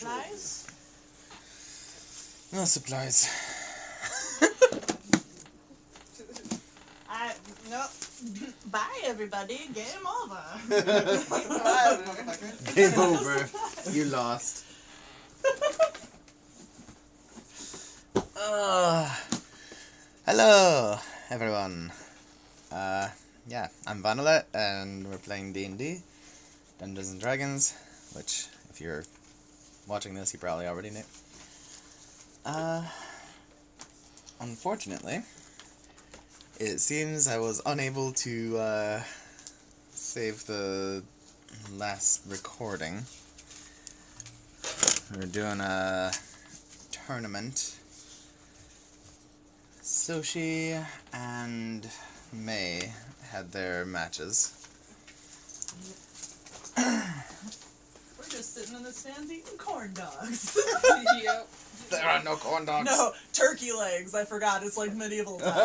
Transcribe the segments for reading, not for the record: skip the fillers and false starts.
supplies? No supplies. No. Bye, everybody. Game over. Game over. You lost. Hello, everyone. Yeah, I'm Vanaleht, and we're playing D&D, Dungeons and Dragons, which, if you're watching this, you probably already knew. Unfortunately, it seems I was unable to, save the last recording. We were doing a tournament. Soshi and May had their matches. We're just sitting in the stands eating corn dogs. Yep. There are no corn dogs. No, turkey legs. I forgot. It's like medieval times.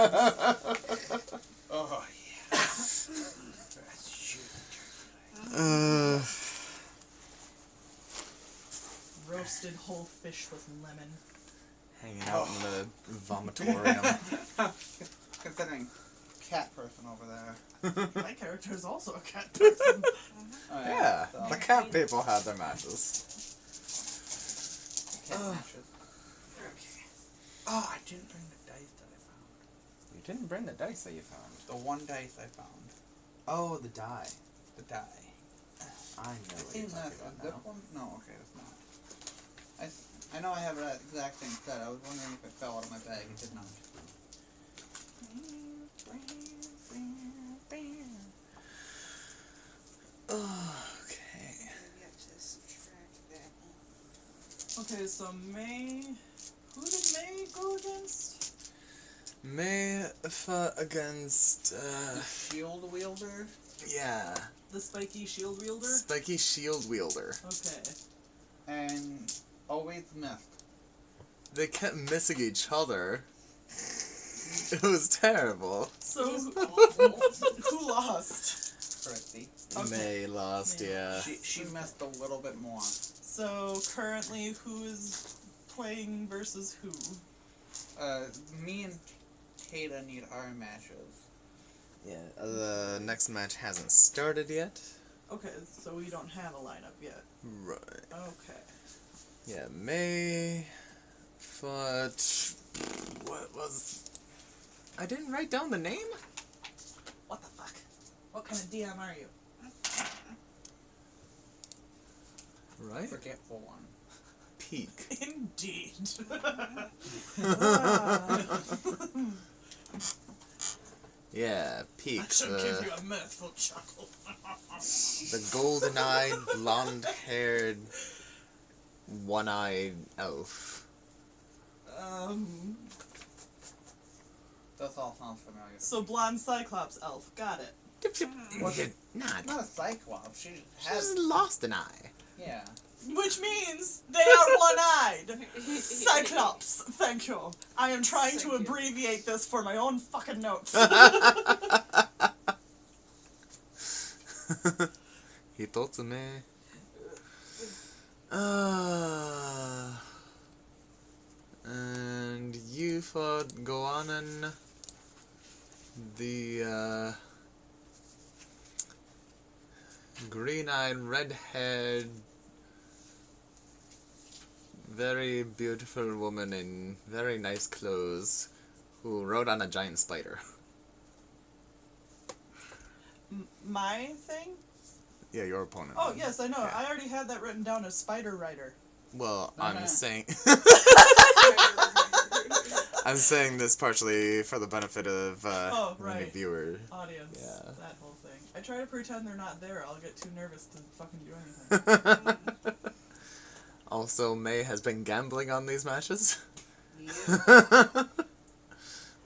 Oh, yeah. Roasted whole fish with lemon. Hanging out in the vomitorium. Considering cat person over there. My character is also a cat person. Oh, Yeah, so. the cat people had their matches. Cat matches. Okay. Oh, I didn't bring the dice that I found. You didn't bring the dice that you found. The one dice I found. Oh, the die. The die. I know It what you're seems talking that's about a good now. one. No, okay, it's not. I know I have that exact same set. I was wondering if it fell out of my bag. It did not. Okay. Okay, so May... Who did May go against? May fought against, The shield wielder. yeah, The spiky shield wielder? spiky shield wielder. Okay. And always missed. They kept missing each other. It was terrible. So, who lost? Christy. Okay. May lost, May. yeah. She missed a little bit more. So, currently, who is playing versus who? Me and Tata need our matches. Yeah, the next match hasn't started yet. Okay, so we don't have a lineup yet. Right. Okay. Yeah, May fought... What was... I didn't write down the name? What the fuck? What kind of DM are you? Right? Forgetful one. Peak. Indeed. Yeah, Peak. I should give you a mirthful chuckle. The golden-eyed, blonde-haired, one-eyed elf. That all sounds familiar. So blonde Cyclops elf, got it. Not. Not a cyclops. She She has. just lost an eye. Yeah. Which means they are one-eyed. Cyclops, thank you. I am trying to Thank you. abbreviate this for my own fucking notes. Hitotsume. And you fought Goanon, the green-eyed, red-haired, very beautiful woman in very nice clothes who rode on a giant spider. My thing? Yeah, your opponent. Oh, yes, I know. Yeah. I already had that written down as Spider Rider. Well, No, I'm no. saying... I'm saying this partially for the benefit of Oh, any right. viewer. Audience, Yeah. that whole thing. I try to pretend they're not there. I'll get too nervous to fucking do anything. Also, May has been gambling on these matches.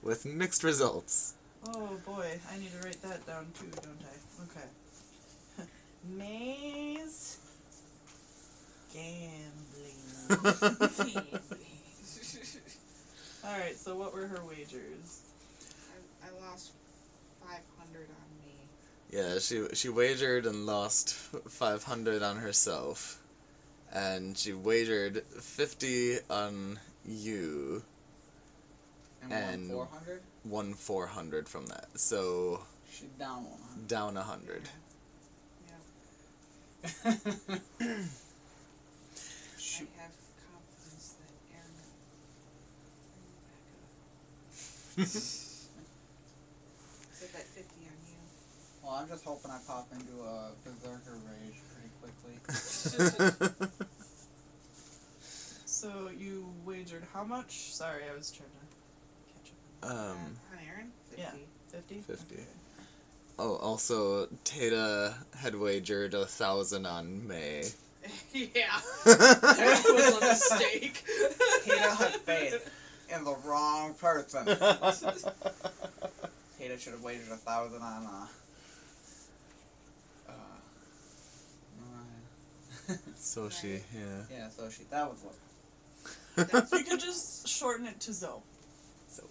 With mixed results. Oh boy, I need to write that down too, don't I? Okay. Maze gambling. Alright, so what were her wagers? I lost 500 on me. Yeah, she wagered and lost 500 on herself. and she wagered 50 on you. And 400? Won 400 from that. So She's down 100. down 100. Yeah. Shoot. I have confidence that Aaron will bring you back up. Set that 50 on you. Well, I'm just hoping I pop into a berserker rage pretty quickly. So you wagered how much? Sorry, I was trying to catch up. On Aaron? 50. Yeah. 50? 50. Okay. Oh, also, Tata had wagered 1,000 on May. Yeah. That was a mistake. Tata had faith in the wrong person. Tata should have wagered 1,000 on Soshi, yeah. yeah, so that was what. You could just shorten it to Zoe. So.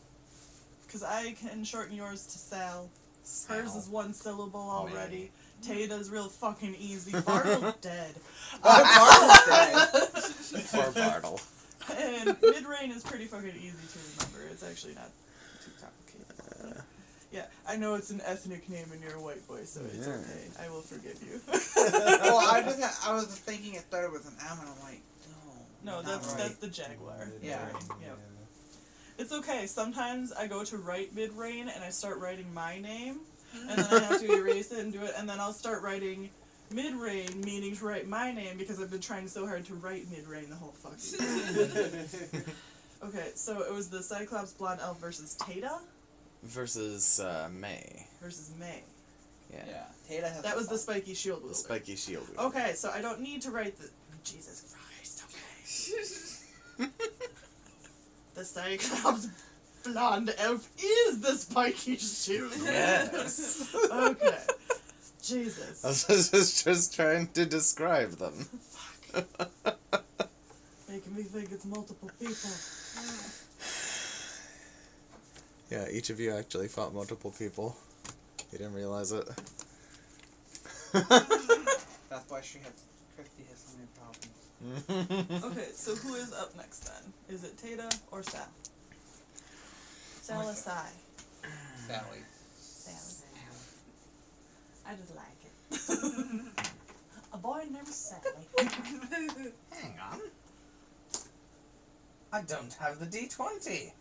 Because I can shorten yours to Sal. Hers is one syllable already. Tata's real fucking easy. Bartle's dead. Bartle's dead. Poor Bartle. And mid-rain is pretty fucking easy to remember. It's actually not too complicated. Yeah, I know it's an ethnic name and you're a white boy, so it's okay. I will forgive you. Well, I was just thinking it started with an M, and I'm like, No, not that's right. the Jaguar. Yeah. Mid-rain, yep. It's okay. Sometimes I go to write mid-rain and I start writing my name, and then I have to erase it and do it, and then I'll start writing mid-rain, meaning to write my name because I've been trying so hard to write mid-rain the whole fucking time. Okay, so it was the Cyclops Blonde Elf versus Tata Versus May. versus May. Yeah. Yeah, Tata has. That was the spiky shield The wielder. spiky shield. Okay, so I don't need to write the... Jesus Christ, okay. The Cyclops Blonde Elf is the spiky shield. Yes. Okay. Jesus. I was just trying to describe them. Fuck. Making me think it's multiple people. Yeah, each of you actually fought multiple people. You didn't realize it. That's why Christy has so many problems. Okay, so who is up next then? Is it Tata or Sal? Sal or Sai? Sally. Sal. I just like it. A boy named Sally. Hang on. I don't have the D20.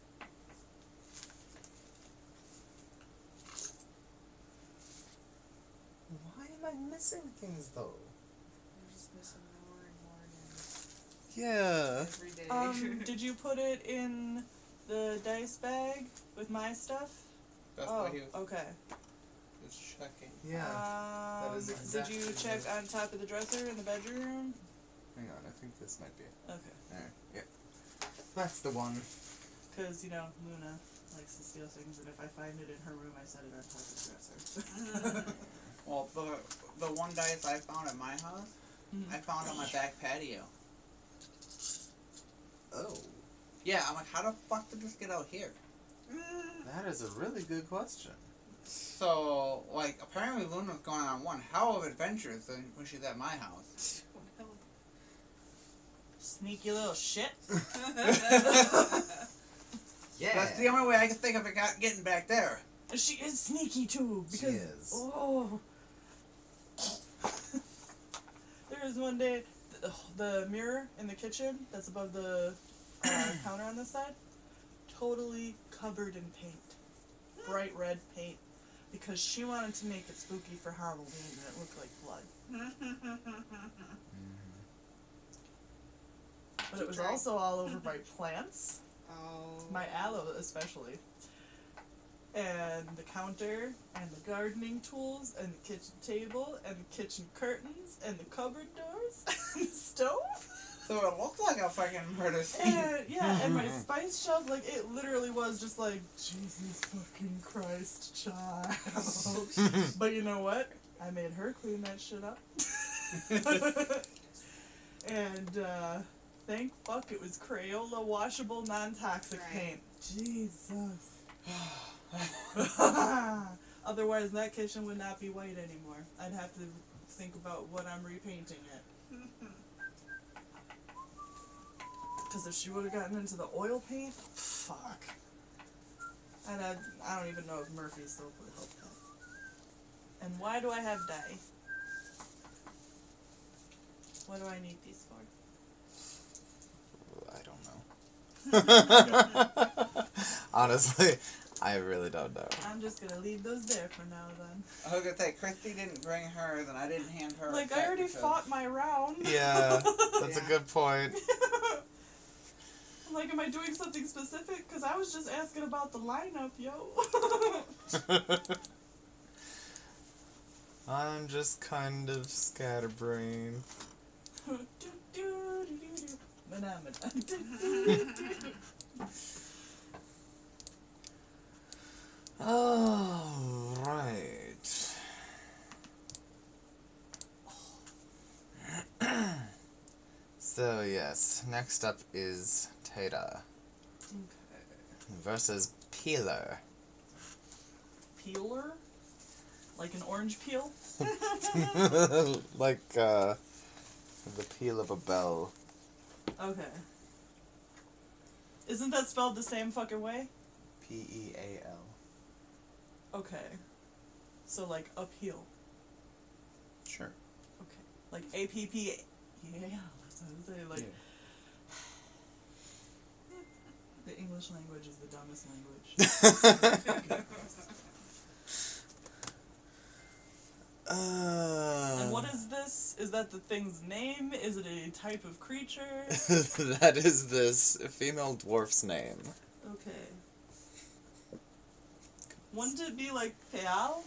Why am I missing things though? You're just missing more and more Yeah. every day. Did you put it in the dice bag with my stuff? That's Oh, what he was okay. checking. Yeah. That is exactly did you check on top of the dresser in the bedroom? Hang on, I think this might be it. Okay. Alright, yeah. That's the one. Because, you know, Luna likes to steal things, and if I find it in her room, I set it on top of the dresser. Well, the one dice I found at my house, I found on my back patio. Oh. Yeah, I'm like, how the fuck did this get out here? That is a really good question. So, like, apparently Luna's going on one hell of adventures when she's at my house. Sneaky little shit. Yeah. That's the only way I can think of it getting back there. She is sneaky too, because She is. oh, there was one day the mirror in the kitchen that's above the counter on this side, totally covered in paint, bright red paint, because she wanted to make it spooky for Halloween and it looked like blood. But it was also all over my plants. Oh. My aloe especially. And the counter, and the gardening tools, and the kitchen table, and the kitchen curtains, and the cupboard doors, and the stove. So it looked like a fucking murder scene. And, yeah, and my spice shelf, like, it literally was just like, Jesus fucking Christ, child. But you know what? I made her clean that shit up. And, thank fuck it was Crayola washable non-toxic Right. paint. Jesus. Otherwise, that kitchen would not be white anymore. I'd have to think about what I'm repainting it. Because if she would have gotten into the oil paint, fuck. And I don't even know if Murphy soap would help that. And why do I have dye? What do I need these for? I don't know. Honestly, I really don't know. I'm just gonna leave those there for now then. I was gonna say, Christy didn't bring hers, and I didn't hand her. Like, a I set already because- fought my round. Yeah, that's a Yeah. good point. I'm like, am I doing something specific? Because I was just asking about the lineup, yo. I'm just kind of scatterbrained. Oh, right. So, yes, next up is Tata versus Peeler. Peeler? Like an orange peel? Like, the peel of a bell. Okay. Isn't that spelled the same fucking way? P-E-A-L. Okay. So, like, uphill. Sure. Okay. Like A-P-P... Yeah, that's what I was saying. Like, Yeah. the English language is the dumbest language. And what is this? Is that the thing's name? Is it a type of creature? That is this female dwarf's name. Okay. Wouldn't it be like Peal?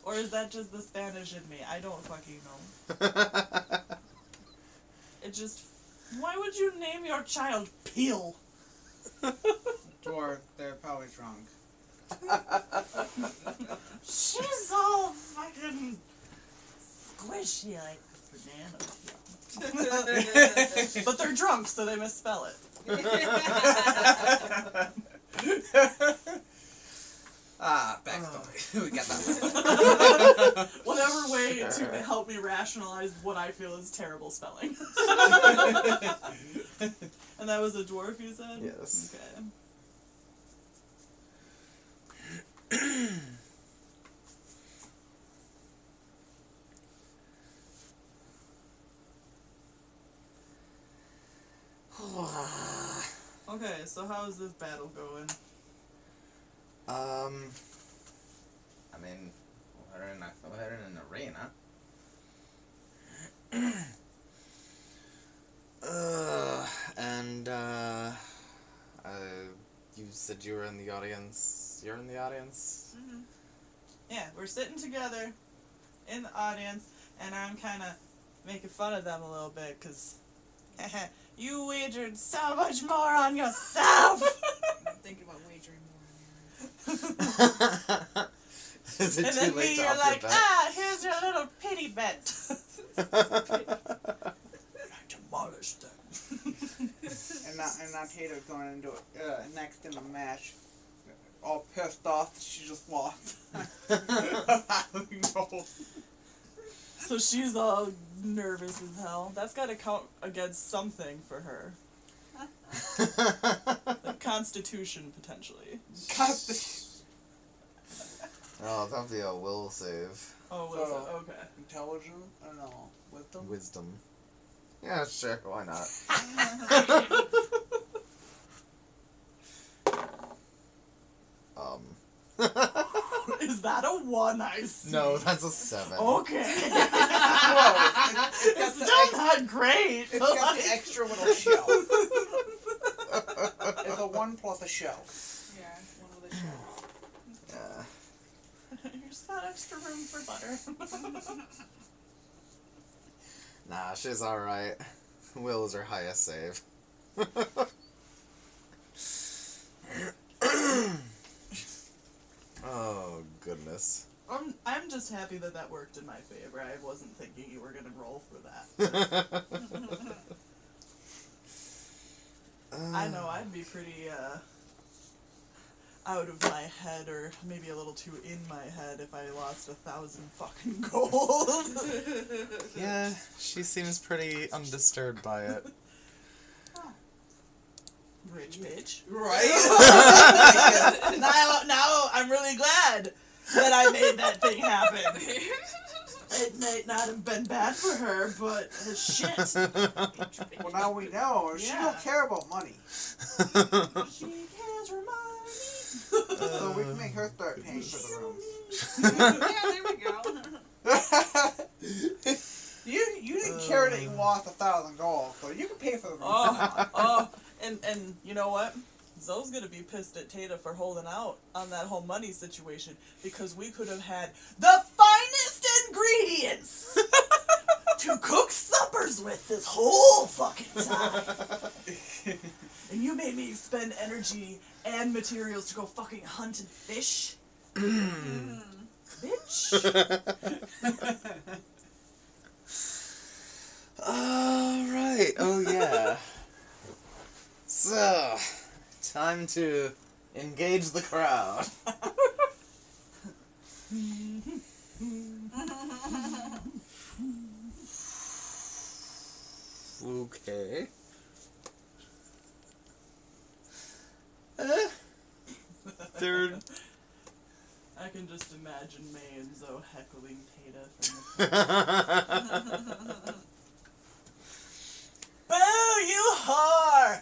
Or is that just the Spanish in me? I don't fucking know. It just... Why would you name your child Peel? Dwarf, they're probably drunk. She's all fucking squishy like banana peel. But they're drunk, so they misspell it. Backstory. We got that one. Whatever way to help me rationalize what I feel is terrible spelling. And that was a dwarf, you said? Yes. Okay. Okay, so how is this battle going? I mean, we're in an arena. You said you were in the audience. You're in the audience? Mm-hmm. Yeah, we're sitting together in the audience, and I'm kind of making fun of them a little bit, because you wagered so much more on yourself! I'm thinking about wagering more on Aaron. Is it And too then late me, to you're up like, your bet? here's your little pity bet. I demolished them. And now Tater's going into it next in the match. All pissed off that she just lost. So she's all nervous as hell. That's got to count against something for her. Like Constitution, potentially. Oh, that'd be a will save. Oh, was it? Okay. Intelligent? I don't know. Wisdom? Wisdom. Yeah, sure, why not? Is that a 1 I see? No, that's a 7. Okay. Whoa! It's still not great. It's got the extra little shell. It's a 1 plus a shell. Yeah, one of the shows. Yeah. Here's got extra room for butter. Nah, she's alright. Will is her highest save. Oh, goodness. I'm just happy that worked in my favor. I wasn't thinking you were gonna roll for that. I know, I'd be pretty, out of my head, or maybe a little too in my head if I lost 1,000 fucking gold. Yeah, she seems pretty undisturbed by it. Rich bitch. Right? Now I'm really glad that I made that thing happen. It might not have been bad for her, but shit. Well, now we know. She Yeah. don't care about money. She cares for money. So we can make her start paying for the rooms. Yeah, there we go. You didn't care that you lost 1,000 gold, so you can pay for the rooms. And you know what? Zoe's gonna be pissed at Tata for holding out on that whole money situation, because we could have had the finest ingredients to cook suppers with this whole fucking time. And you made me spend energy and materials to go fucking hunt and fish. Bitch. Alright, oh yeah. So, time to engage the crowd. Okay. They're... I can just imagine May and Zoe heckling Tata from the Boo, you whore!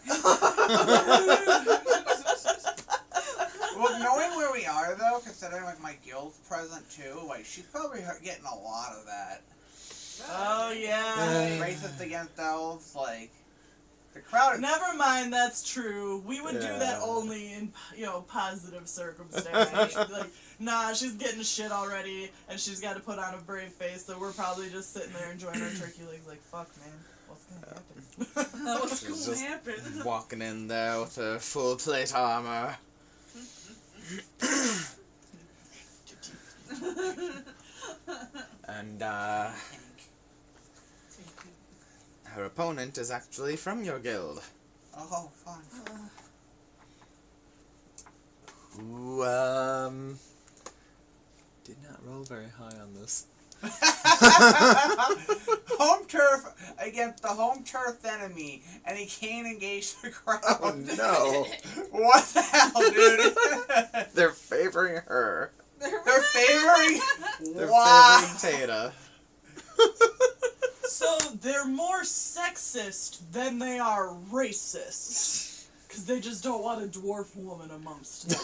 Well, knowing where we are, though, considering, like, my guild's present, too, like, she's probably getting a lot of that. Oh, yeah. Racist against elves, like, the crowd... Never mind, that's true. We would do that Yeah. only in, positive circumstances. She'd be like, nah, she's getting shit already, and she's got to put on a brave face, so we're probably just sitting there enjoying our turkey legs like, fuck, man. What's gonna happen? What's She's going just to happen? walking in there with her full plate armor. And, her opponent is actually from your guild. Oh, fun. Who, did not roll very high on this. Home turf against the home turf enemy, and he can't engage the crowd. Oh no! What the hell, dude? They're favoring her. They're favoring... They're Wow. favoring Tata. So they're more sexist than they are racist. Because they just don't want a dwarf woman amongst them.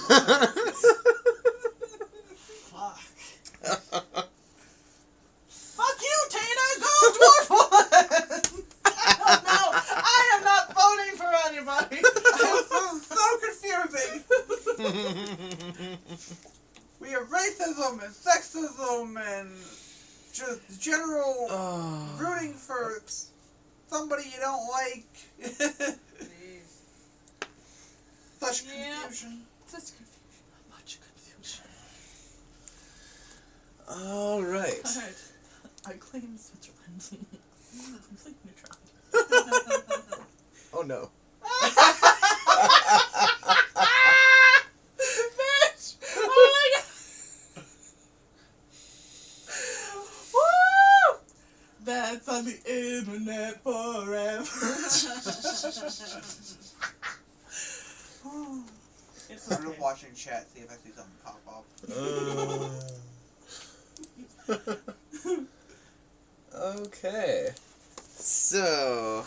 Fuck. Fuck you, Tata! Go dwarf woman! No, I am not voting for anybody! This is so confusing. We have racism and sexism and just general rooting for somebody you don't like. Jeez. Such Yeah. confusion. Such confusion. Much confusion. Alright. Alright. I claim Switzerland. Complete neutrality. Oh no. Bitch! Oh my god! Woo! That's on the internet forever. It's I'm just okay. watching chat, see if I see something pop up. Okay. So.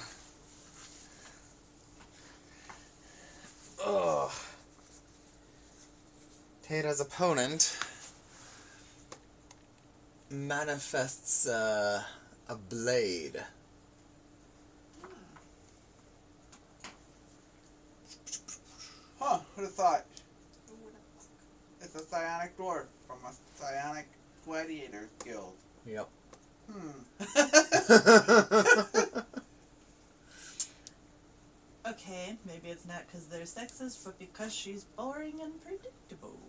Tata's opponent manifests a blade. Huh, who'd have thought? It's a psionic dwarf from a psionic gladiator guild. Yep. Okay, maybe it's not because they're sexist, but because she's boring and predictable.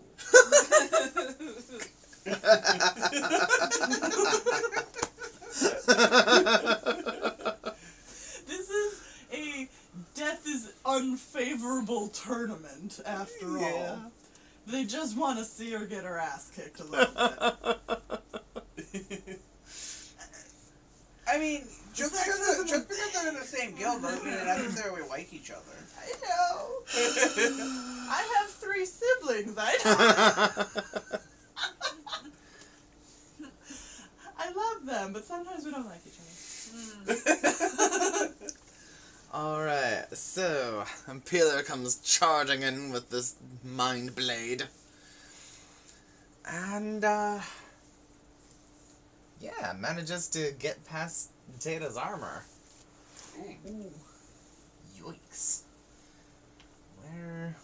This is a death is unfavorable tournament, after all. They just want to see her get her ass kicked a little bit. I mean, just because they're in the same guild doesn't mean they necessarily like each other. I know. I have 3 siblings. I know. I love them, but sometimes we don't like each other. Alright, so Peeler comes charging in with this mind blade. And, yeah, manages to get past Data's armor. Ooh. Yikes. Where?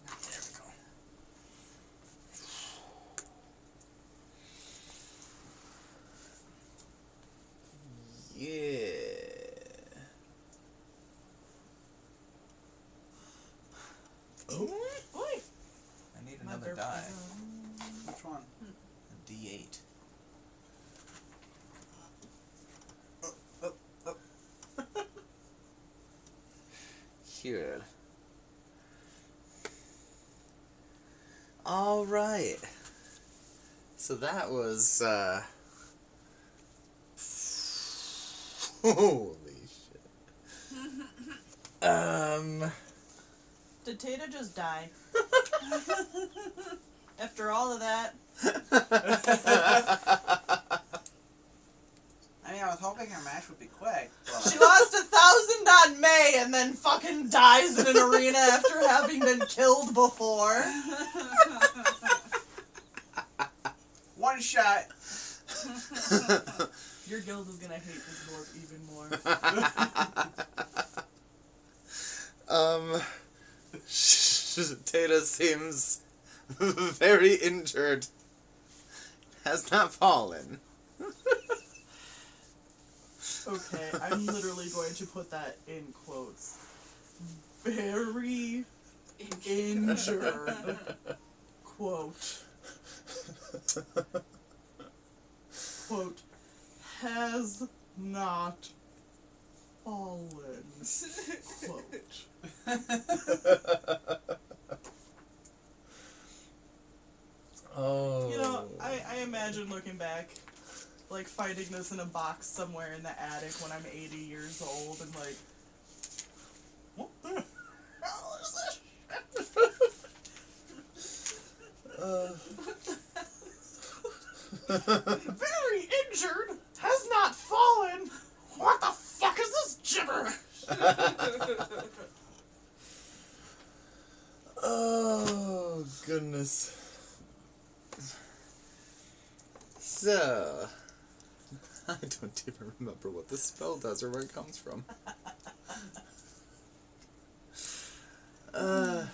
There we go. Yeah. Oh. Oi. I need My another burp die. is, Which one? A D8. Here. All right. So that was holy shit. Did Tata just die? After all of that? I mean, I was hoping her match would be quick. But... She lost 1,000 on May and then fucking dies in an arena after having been killed before. One shot. Your guild is gonna hate this lord even more. Tata seems very injured. Has not fallen. Okay, I'm literally going to put that in quotes. Very injured. Quote. Quote. Has not fallen. Quote. Oh. You know, I imagine looking back, like finding this in a box somewhere in the attic when I'm 80 years old and like, what the hell is this shit? Very injured, has not fallen. What the fuck is this gibberish? Oh, goodness. So, I don't even remember what this spell does or where it comes from.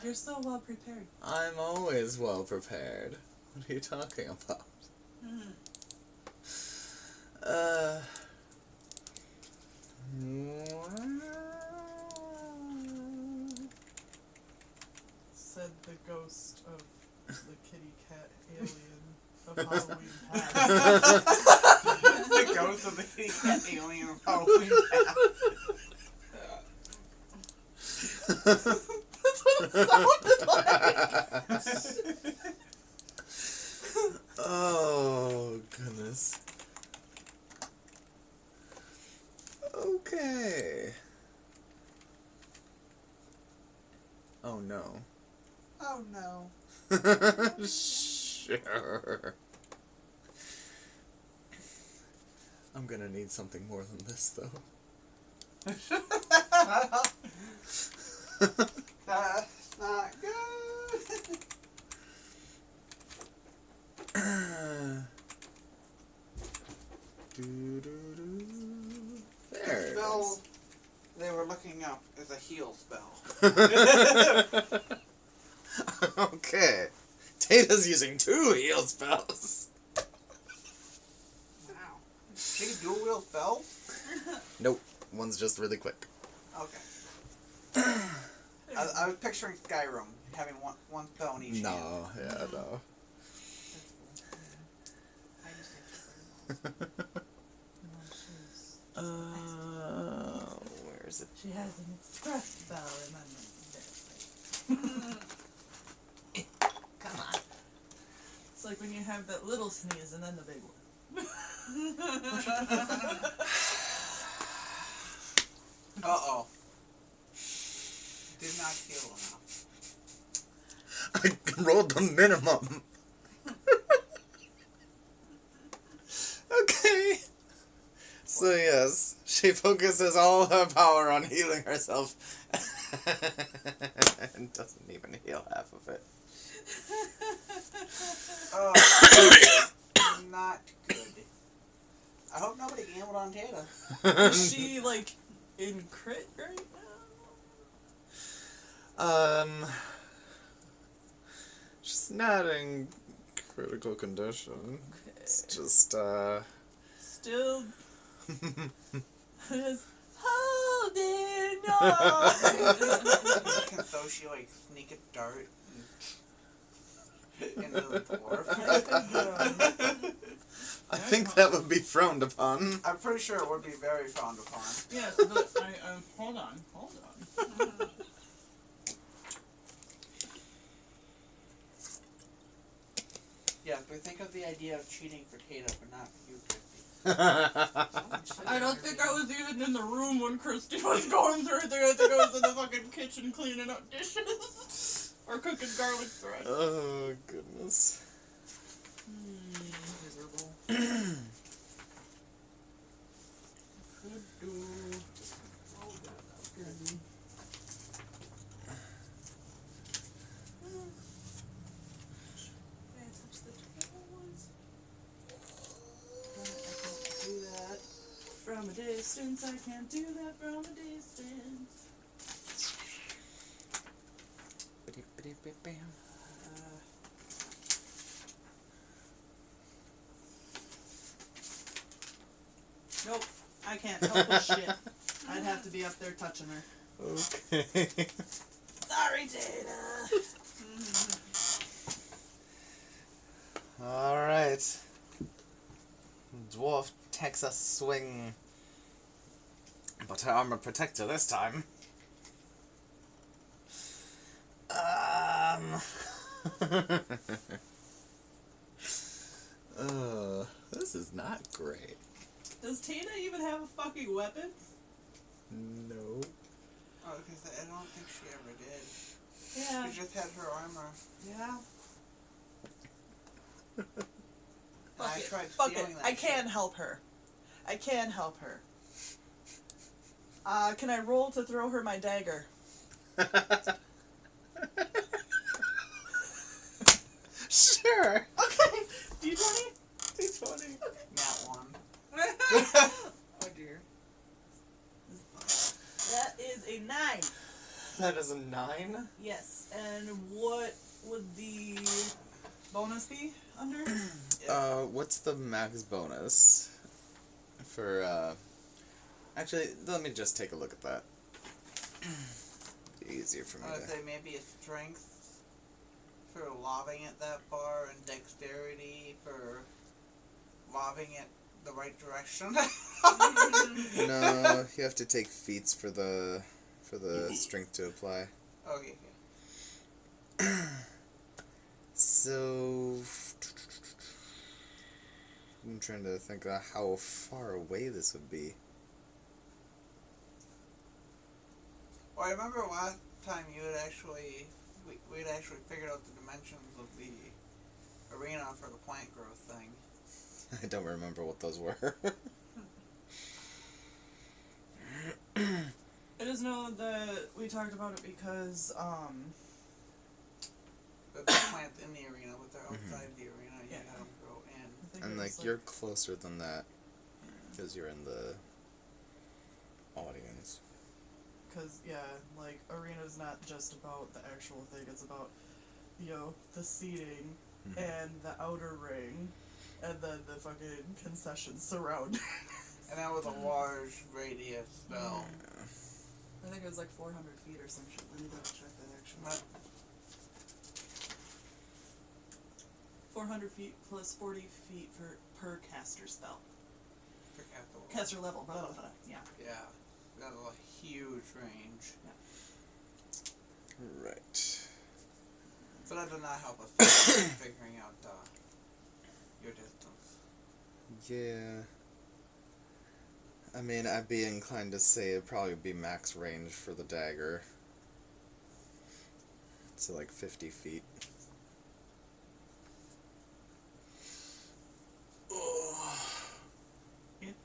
You're so well prepared. I'm always well prepared. What are you talking about? Said the ghost of the kitty cat alien of Halloween past. The ghost of the kitty cat alien of Halloween That's what it sounded like. Oh, goodness. Okay. Oh, no. Oh no. Sure. I'm gonna need something more than this, though. That's not good. There it Spell is. they were looking up is a heal spell. Okay. Tata's using 2 heal spells. Wow. She can dual wield spells? Nope. One's just really quick. Okay. I was picturing Skyrim having one spell in each hand. No, yeah, no. Where is it? She has an express spell and I'm like, Come It's like when you have that little sneeze and then the big one. Uh-oh. Did not heal enough. I rolled the minimum. Okay. So yes, she focuses all her power on healing herself. And doesn't even heal half of it. Oh, not good. I hope nobody gambled on Tata. Is she, like, in crit right She's not in critical condition. now? It's Okay. just, Still is holding on. Can so she like sneak a dart into the dwarf? I think that would be frowned upon. I'm pretty sure it would be very frowned upon. Yes, but hold on. Yeah, but think of the idea of cheating for Tata, but not for you, Christy. I don't think I was even in the room when Christy was going through it. I think I was in the fucking kitchen cleaning up dishes. Or cooking garlic bread. Oh, goodness. Miserable. Could do. Oh, God, that's good. Can I touch the toes? I can't do that from a distance. I can't do that from a distance. Nope, I can't help with shit. I'd have to be up there touching her. Okay. Sorry, Dana. Alright. Dwarf takes a swing. But her armor protector this time. This is not great. Does Tina even have a fucking weapon? No. Oh, because I don't think she ever did. Yeah. She just had her armor. Yeah. And I tried Fuck it. stealing that I can help her. I can help her. Can I roll to throw her my dagger? Sure. Okay. D20? D20. Nat one. Oh dear. That is a 9. That is a 9. Yes. And what would the bonus be under? What's the max bonus for, actually, let me just take a look at that. Be easier for me I would to... say maybe a strength for lobbing it that far, and dexterity for lobbing it the right direction. No, you have to take feats for the strength to apply. Okay. So I'm trying to think of how far away this would be. Well, I remember last time you had actually we'd actually figured out the dimensions of the arena for the plant growth thing. I don't remember what those were. I just know that we talked about it because, The plants in the arena, but they're outside the arena. You Yeah. had them grow in. I think And it like was you're closer than that because you're in the audience. Because, yeah, like, arena's not just about the actual thing, it's about, you know, the seating and the outer ring, and then the fucking concessions surrounding. And that was a large radius spell. I think it was like 400 feet or some shit. Let me double check that actually. But 400 feet plus 40 feet per caster spell. forget the Caster level, blah, blah, blah. Yeah. Yeah, that was a huge range. Right. But that did not help us figuring out Yeah. I mean, I'd be inclined to say it'd probably be max range for the dagger. So like 50 feet.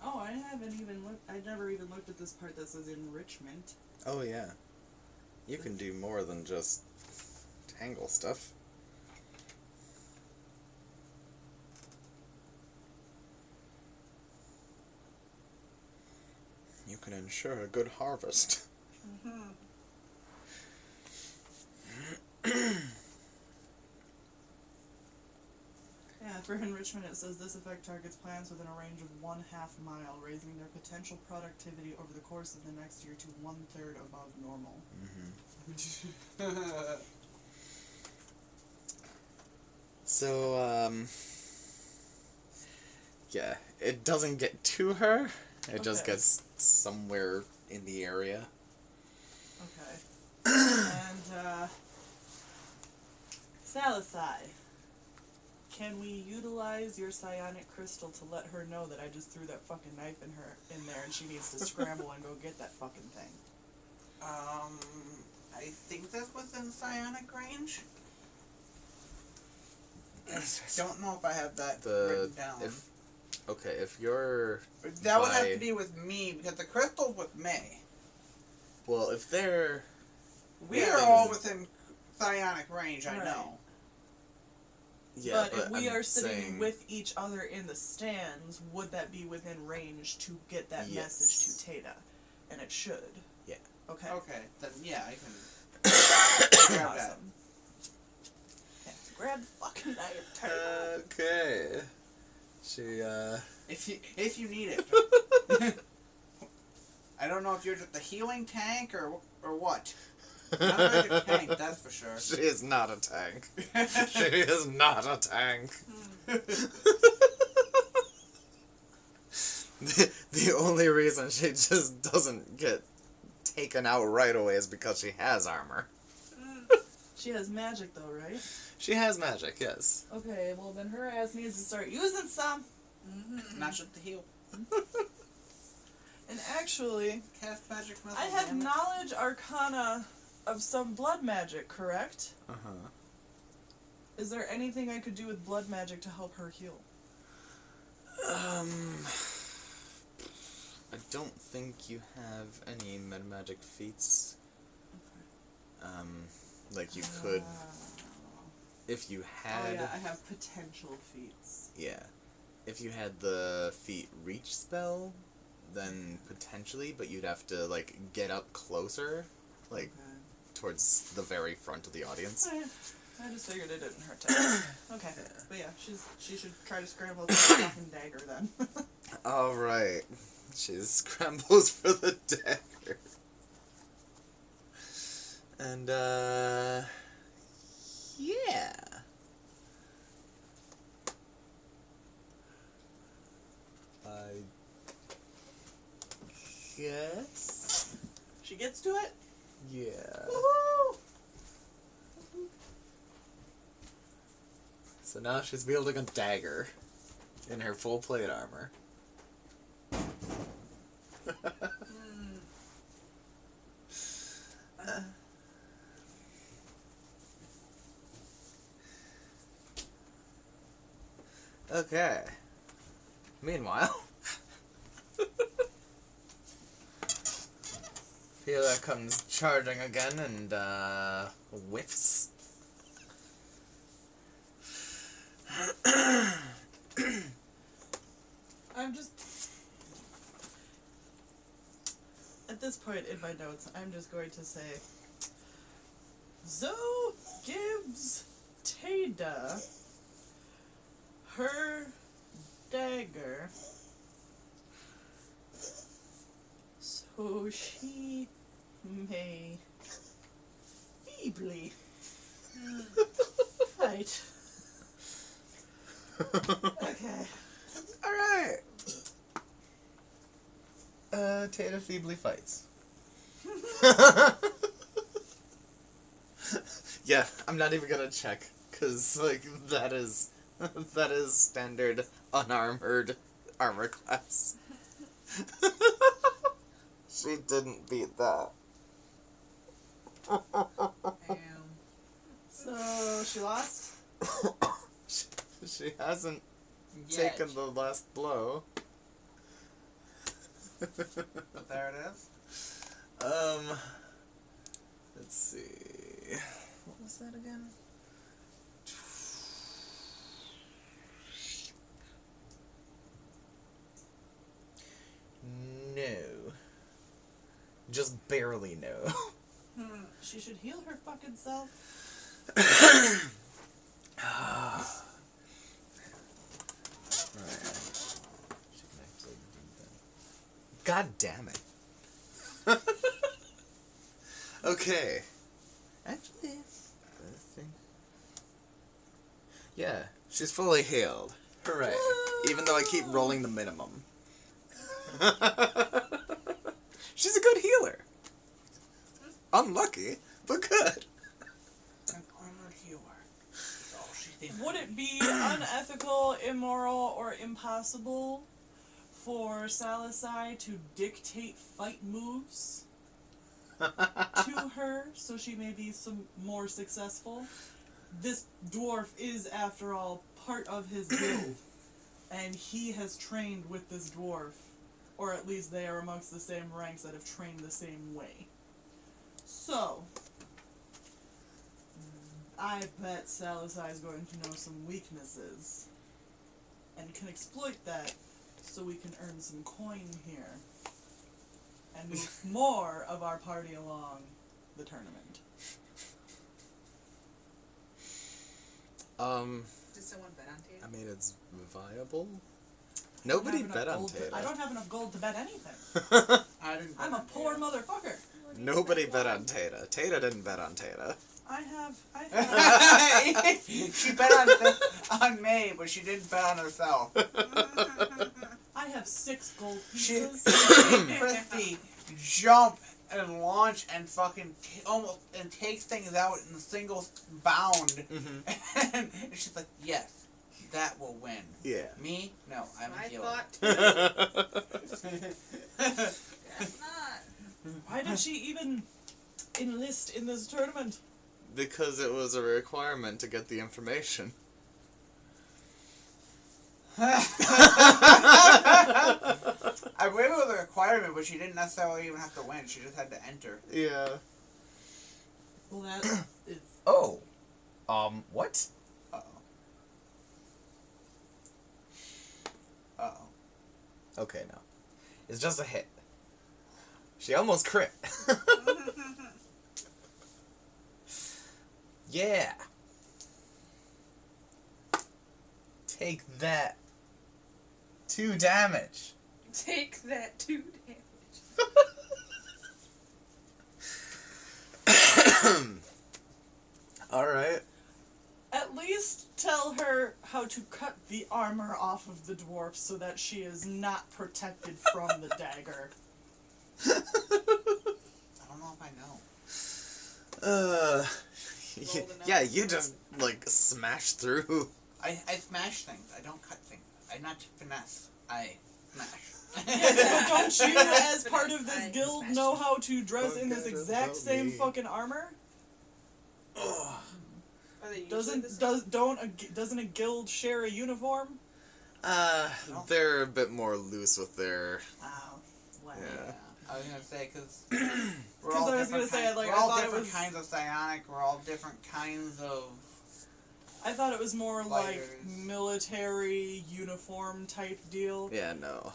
Oh, I haven't even looked. I never even looked at this part that says enrichment. Oh yeah. You can do more than just tangle stuff. You can ensure a good harvest. Mm-hmm. Yeah, for enrichment it says this effect targets plants within a range of 1/2 mile, raising their potential productivity over the course of the next year to 1/3 above normal. So, yeah, it doesn't get to her. It just Okay. gets somewhere in the area. Okay. And, Salicide, can we utilize your psionic crystal to let her know that I just threw that fucking knife in there and she needs to scramble and go get that fucking thing? I think that's within psionic range. I don't know if I have that written down. If you're... But that would have by- to be with me, because the crystal's with May. Well, if they're... We Yeah, are things- all within psionic range, I Right. know. Yeah, but if we I'm are sitting saying- with each other in the stands, would that be within range to get that Yes. message to Tata? And it should. Yeah. Okay. Okay, then yeah, I can grab that. Awesome. Okay, so grab the fucking knife, Tata. Okay. She, If you need it. I don't know if you're just the healing tank or what. Not a very good tank, that's for sure. She is not a tank. She is not a tank. The only reason she just doesn't get taken out right away is because she has armor. She has magic though, right? She has magic, yes. Okay, well then her ass needs to start using some. Not just the heal. And actually, Cast magic missile. I have damn it. knowledge arcana of some blood magic, correct? Uh-huh. Is there anything I could do with blood magic to help her heal? I don't think you have any meta magic feats. Like you could, if you had... Oh yeah, I have potential feats. Yeah. If you had the feat reach spell, then potentially, but you'd have to, like, get up closer, like, Okay. towards the very front of the audience. I just figured it didn't hurt to. Okay. But yeah, she should try to scramble with the fucking dagger then. Alright. She scrambles for the dagger. And, yeah. I guess. She gets to it? Yeah. Woohoo! So now she's wielding a dagger in her full plate armor. Okay. Meanwhile, Fila comes charging again and whiffs. I'm just... At this point in my notes, I'm just going to say... Zoe gives Tada her dagger so she may feebly fight. Okay. Alright. Tata feebly fights. Yeah, I'm not even gonna check, cause, like, that is standard unarmored armor class. She didn't beat that. Damn. So she lost. She hasn't Yet. taken the last blow. But there it is. Let's see. What was that again? No. Just barely no. She should heal her fucking self. God damn it. Okay. Actually, yeah, she's fully healed. Hooray. Even though I keep rolling the minimum. She's a good healer. Unlucky, but good. An armored healer. Oh, she did. Would it be unethical, immoral, or impossible for Salisai to dictate fight moves to her so she may be some more successful? This dwarf is, after all, part of his guild, and he has trained with this dwarf, or at least they are amongst the same ranks that have trained the same way. So, I bet Salisai is going to know some weaknesses, and can exploit that so we can earn some coin here, and move more of our party along the tournament. Did someone bet on Tatum? I mean, it's viable. Nobody bet on Tata. I don't have enough gold to bet anything. I didn't. I'm a poor motherfucker. Nobody bet on Tata. Tata didn't bet on Tata. I have She bet on May, but she didn't bet on herself. I have 6 gold She pieces. Christy jump and launch and fucking almost and take things out in a single bound, and she's like, "Yes, that will win." Yeah. Me? No, I'm a I healer. thought too. Guess not. Why did she even enlist in this tournament? Because it was a requirement to get the information. I believe it was a requirement, but she didn't necessarily even have to win. She just had to enter. Yeah. Well, that is... Oh. What? Uh-oh. Uh-oh. Okay, no. It's just a hit. She almost crit. Yeah. Take that. 2 damage. Take that 2 damage. Alright. At least tell her how to cut the armor off of the dwarf so that she is not protected from the dagger. I don't know if I know. Yeah, you just, like, smash through. I smash things. I don't cut things. I not finesse. I smash. Yeah, so don't you, as part of this I guild, smashed know it. how to dress in this Okay, exact help same me. fucking armor? Are they usually the same? Doesn't a guild share a uniform? They're a bit more loose with their... Oh, wow. Yeah. I was gonna say because we're 'Cause all I was different gonna say, kinds. like, We're I all thought it different was- kinds of psionic. We're all different kinds of. I thought it was more like Fighters. military uniform type deal. Yeah, no.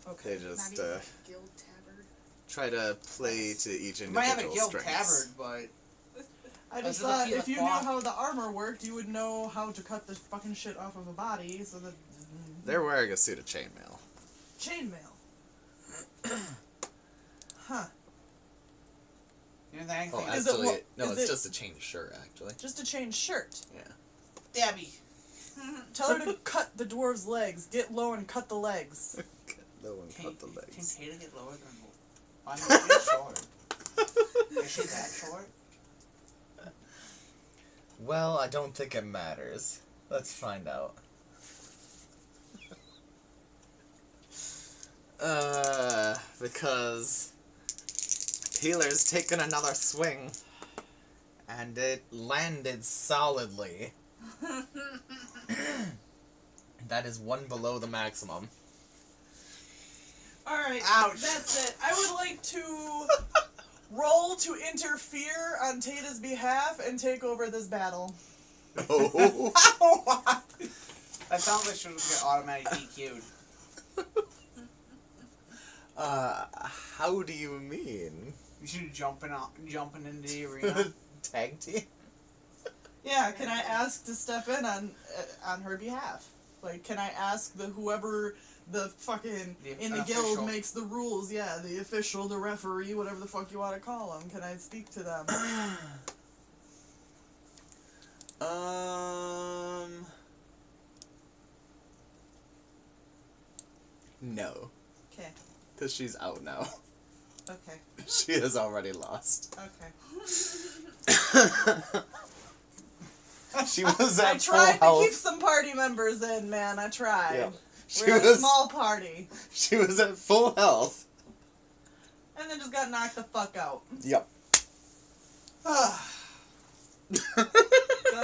Okay. They Not just, even like a guild tabard. try to play to each We individual might have a guild strengths. tabard, but I This just is a thought piece if of you cloth. knew how the armor worked, you would know how to cut the fucking shit off of a body so that... They're wearing a suit of chainmail. Chainmail. Huh. you know anything. Oh, Is it actually, what- no, is it's it- just a chain shirt, actually. Just to change shirt. Dabby. Tell her to cut the dwarves' legs. Get low and cut the legs. No one Can cut the legs. Taylor get lower than? I mean, she's short. Is she that short? Well, I don't think it matters. Let's find out. Because Peeler's taken another swing, and it landed solidly. That is one below the maximum. Alright, Ouch. that's it. I would like to roll to interfere on Tata's behalf and take over this battle. Oh. That sounds like she'll get automatically DQ'd. How do you mean? You should jumping into the arena. Tag team? Yeah, can I ask to step in on her behalf? Like, can I ask whoever the fucking in the official. guild makes the rules? Yeah, the official, the referee, whatever the fuck you want to call them. Can I speak to them? No. Okay. Because she's out now. Okay. She has already lost. Okay. She was I at full tried to health. keep some party members in, man. I tried. Yep. She We're a was small party. She was at full health. And then just got knocked the fuck out. Yep. Got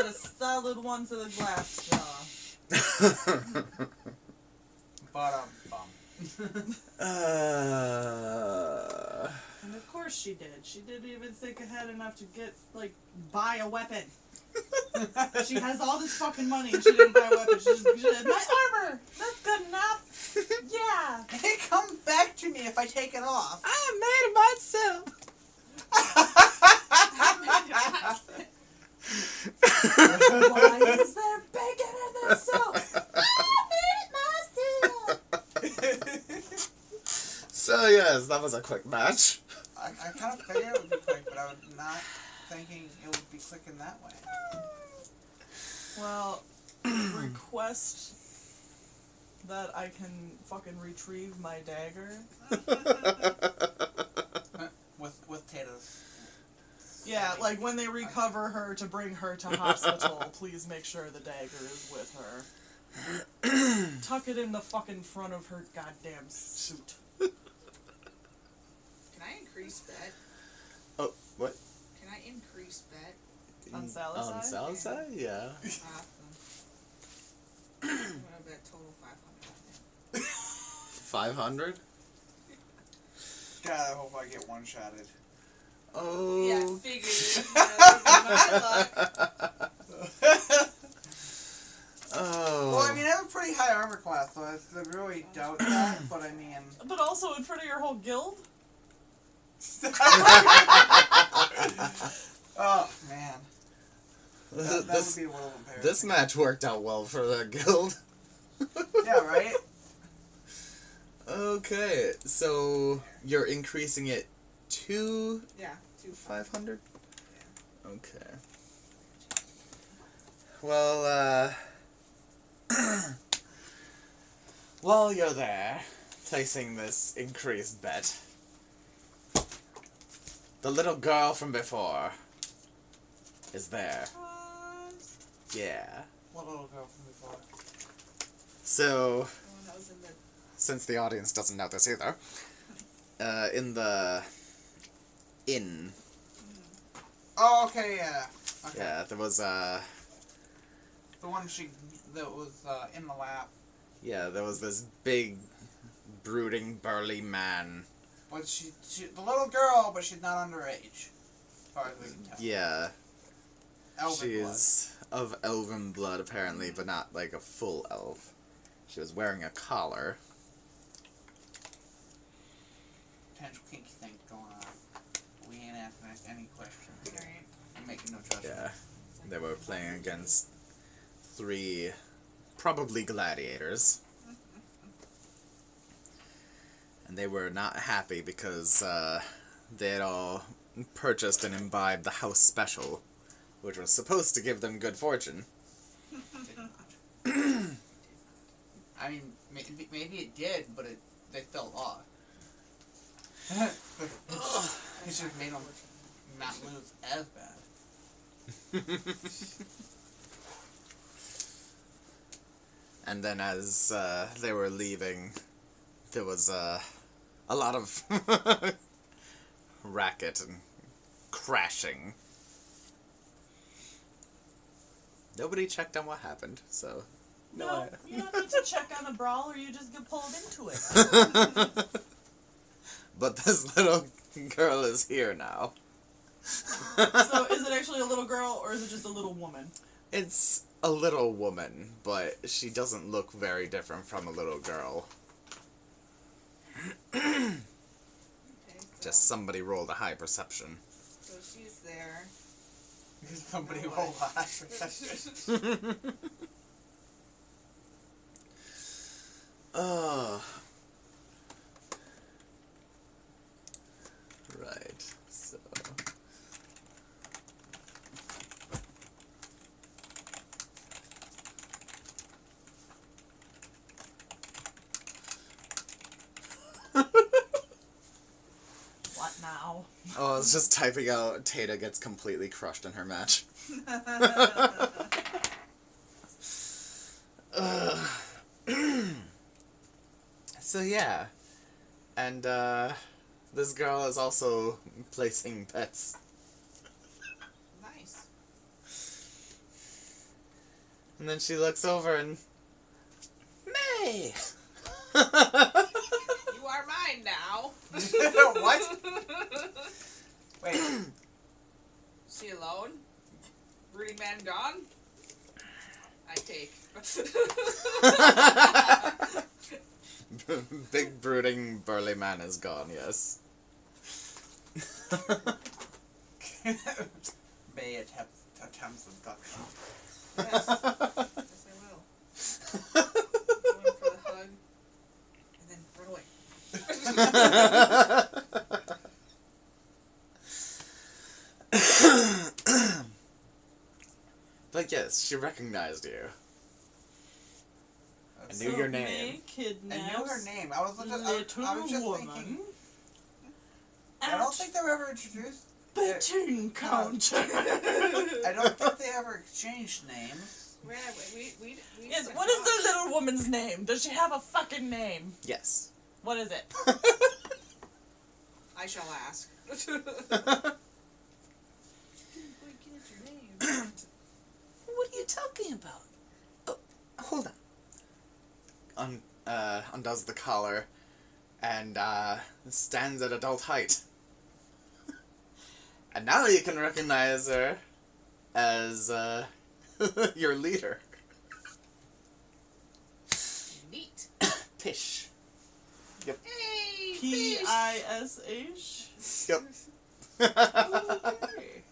a solid one to the glass jaw. Bum. And of course she did. She didn't even think ahead enough to buy a weapon. She has all this fucking money and she didn't buy a weapon. She did, my armor! That's good enough! Yeah! It comes back to me if I take it off. I made it myself. Why is there bacon in this soup? I made it myself! So yes, that was a quick match. I kind of figured it would be quick, but I was not thinking it would be quick in that way. Well, request that I can fucking retrieve my dagger. With Tata's. Yeah, like when they recover her to bring her to hospital, please make sure the dagger is with her. Tuck it in the fucking front of her goddamn suit. Can I increase bet? Oh, what? Can I increase bet? On Sally's On side? Sally's side? Yeah. Awesome. I'm gonna bet total 500. 500? God, I hope I get one-shotted. Oh. Yeah, figured. Oh. Well, I mean, I have a pretty high armor class, so I really doubt that, but I mean... But also in front of your whole guild? Oh, man. That would this, be a little embarrassing. this match worked out well for the guild. Yeah, right? Okay, so you're increasing it to Yeah, 500? Okay. Well, while you're there, placing this increased bet, the little girl from before is there. Yeah. What little girl from before? So, that was in the since the audience doesn't know this either, in the inn, Oh, okay, yeah. Okay. yeah, there was The one that was in the lap. there was this big, brooding, burly man. But she the little girl, but she's not underage. As far as we can tell. Yeah, Elven blood. she's of elven blood apparently, but not like a full elf. She was wearing a collar. Potential kinky thing going on. We ain't asking any questions. Right. I'm making no judgment. Yeah, they were playing against 3, probably gladiators. And they were not happy because they had all purchased and imbibed the house special, which was supposed to give them good fortune. I mean, maybe it did, but they fell off. It should have made them not lose as bad. And then as they were leaving, there was a lot of racket and crashing. Nobody checked on what happened, so... No, you don't need to check on the brawl, or you just get pulled into it. But this little girl is here now. So, is it actually a little girl, or is it just a little woman? It's a little woman, but she doesn't look very different from a little girl. Okay, so, Just somebody rolled a high perception. so she's there. Somebody No roll way. a high perception. Oh. Right, so... What now? Oh, I was just typing out Tata gets completely crushed in her match. Ugh. So yeah. And this girl is also placing bets. Nice. And then she looks over and... May! You are mine now. What? Wait. She alone? Brooding man gone? I take. Big brooding burly man is gone, yes. May attempts abduction. Yes. Yes, I will. Going for the hug. And then run away. But yes, she recognized you. I knew So your May name. I kidnaps knew her name. I was little just woman thinking. I don't think they were ever introduced. betting counter. I don't think they ever exchanged names. We Yes, what is the little woman's name? Does she have a fucking name? Yes. What is it? I shall ask. What are you talking about? Oh, hold on. Undoes the collar and stands at adult height. And now you can recognize her as your leader. Neat. Pish. Yep. Hey, fish. P-I-S-H? Yep. Okay.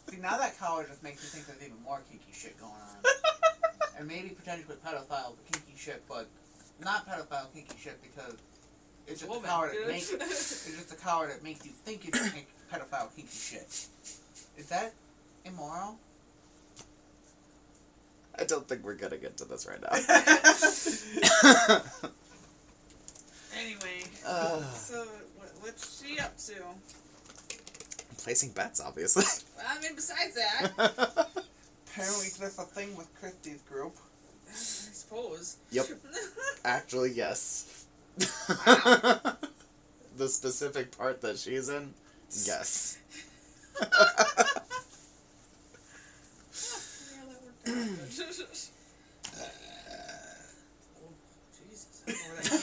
See, now that collar just makes me think there's even more kinky shit going on. And maybe potentially pedophile kinky shit, but not pedophile kinky shit because it's just a Woman. collar that makes it's just a collar that makes you think it's pedophile kinky shit. Is that immoral? I don't think we're gonna get to this right now. Anyway, so what's she up to? Placing bets, obviously. I mean, besides that, Apparently there's a thing with Christie's group. I suppose. Yep. Actually, yes. Wow. The specific part that she's in, yes. Yeah, that worked out good. Oh, Jesus. I don't know where that came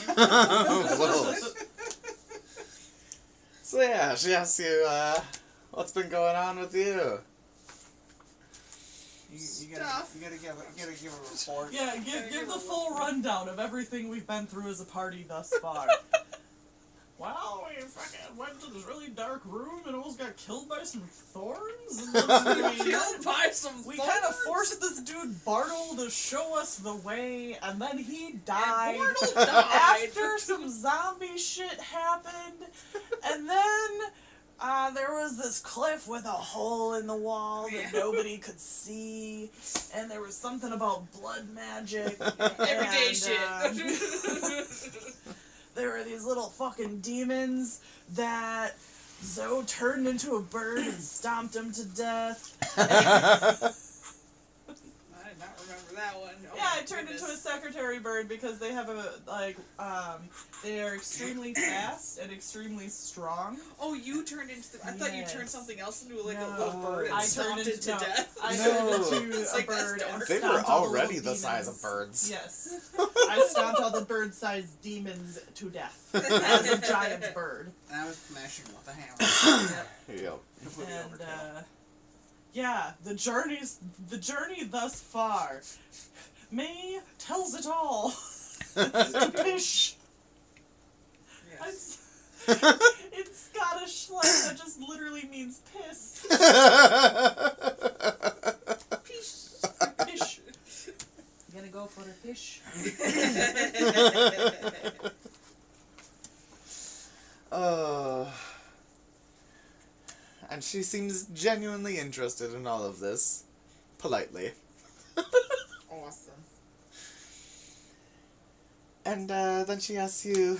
from. Whoa. So yeah, she asks you, what's been going on with you? You Stuff. gotta give a report. Yeah, give the full rundown of everything we've been through as a party thus far. Well, we fucking went to this really dark room and almost got killed by some thorns. And then Killed by some we thorns? kind of forced this dude Bartle to show us the way, and then he died. Bartle died. After some zombie shit happened, and then there was this cliff with a hole in the wall that nobody could see, and there was something about blood magic. Everyday and, shit. There were these little fucking demons that Zoe turned into a bird and stomped him to death. I did not remember that one. Oh Yeah, my I turned into a goodness. secretary bird because they have they are extremely fast and extremely strong. Oh, you turned into the... I thought you turned Yes. something else into like No. a little bird and I stomped turned it to into- death. I No. turned into It's a like, that's bird and dark. They were stomped all the already little the size of demons. birds. Yes. I stomped all the bird-sized demons to death as a giant bird. And I was smashing with a hammer. Yep. And yeah, the journey thus far. May tells it all. Pish. Yes. In Scottish slang, that just literally means piss. Pish. You gonna go for a pish? Oh. And she seems genuinely interested in all of this. Politely. Awesome. And then she asks you,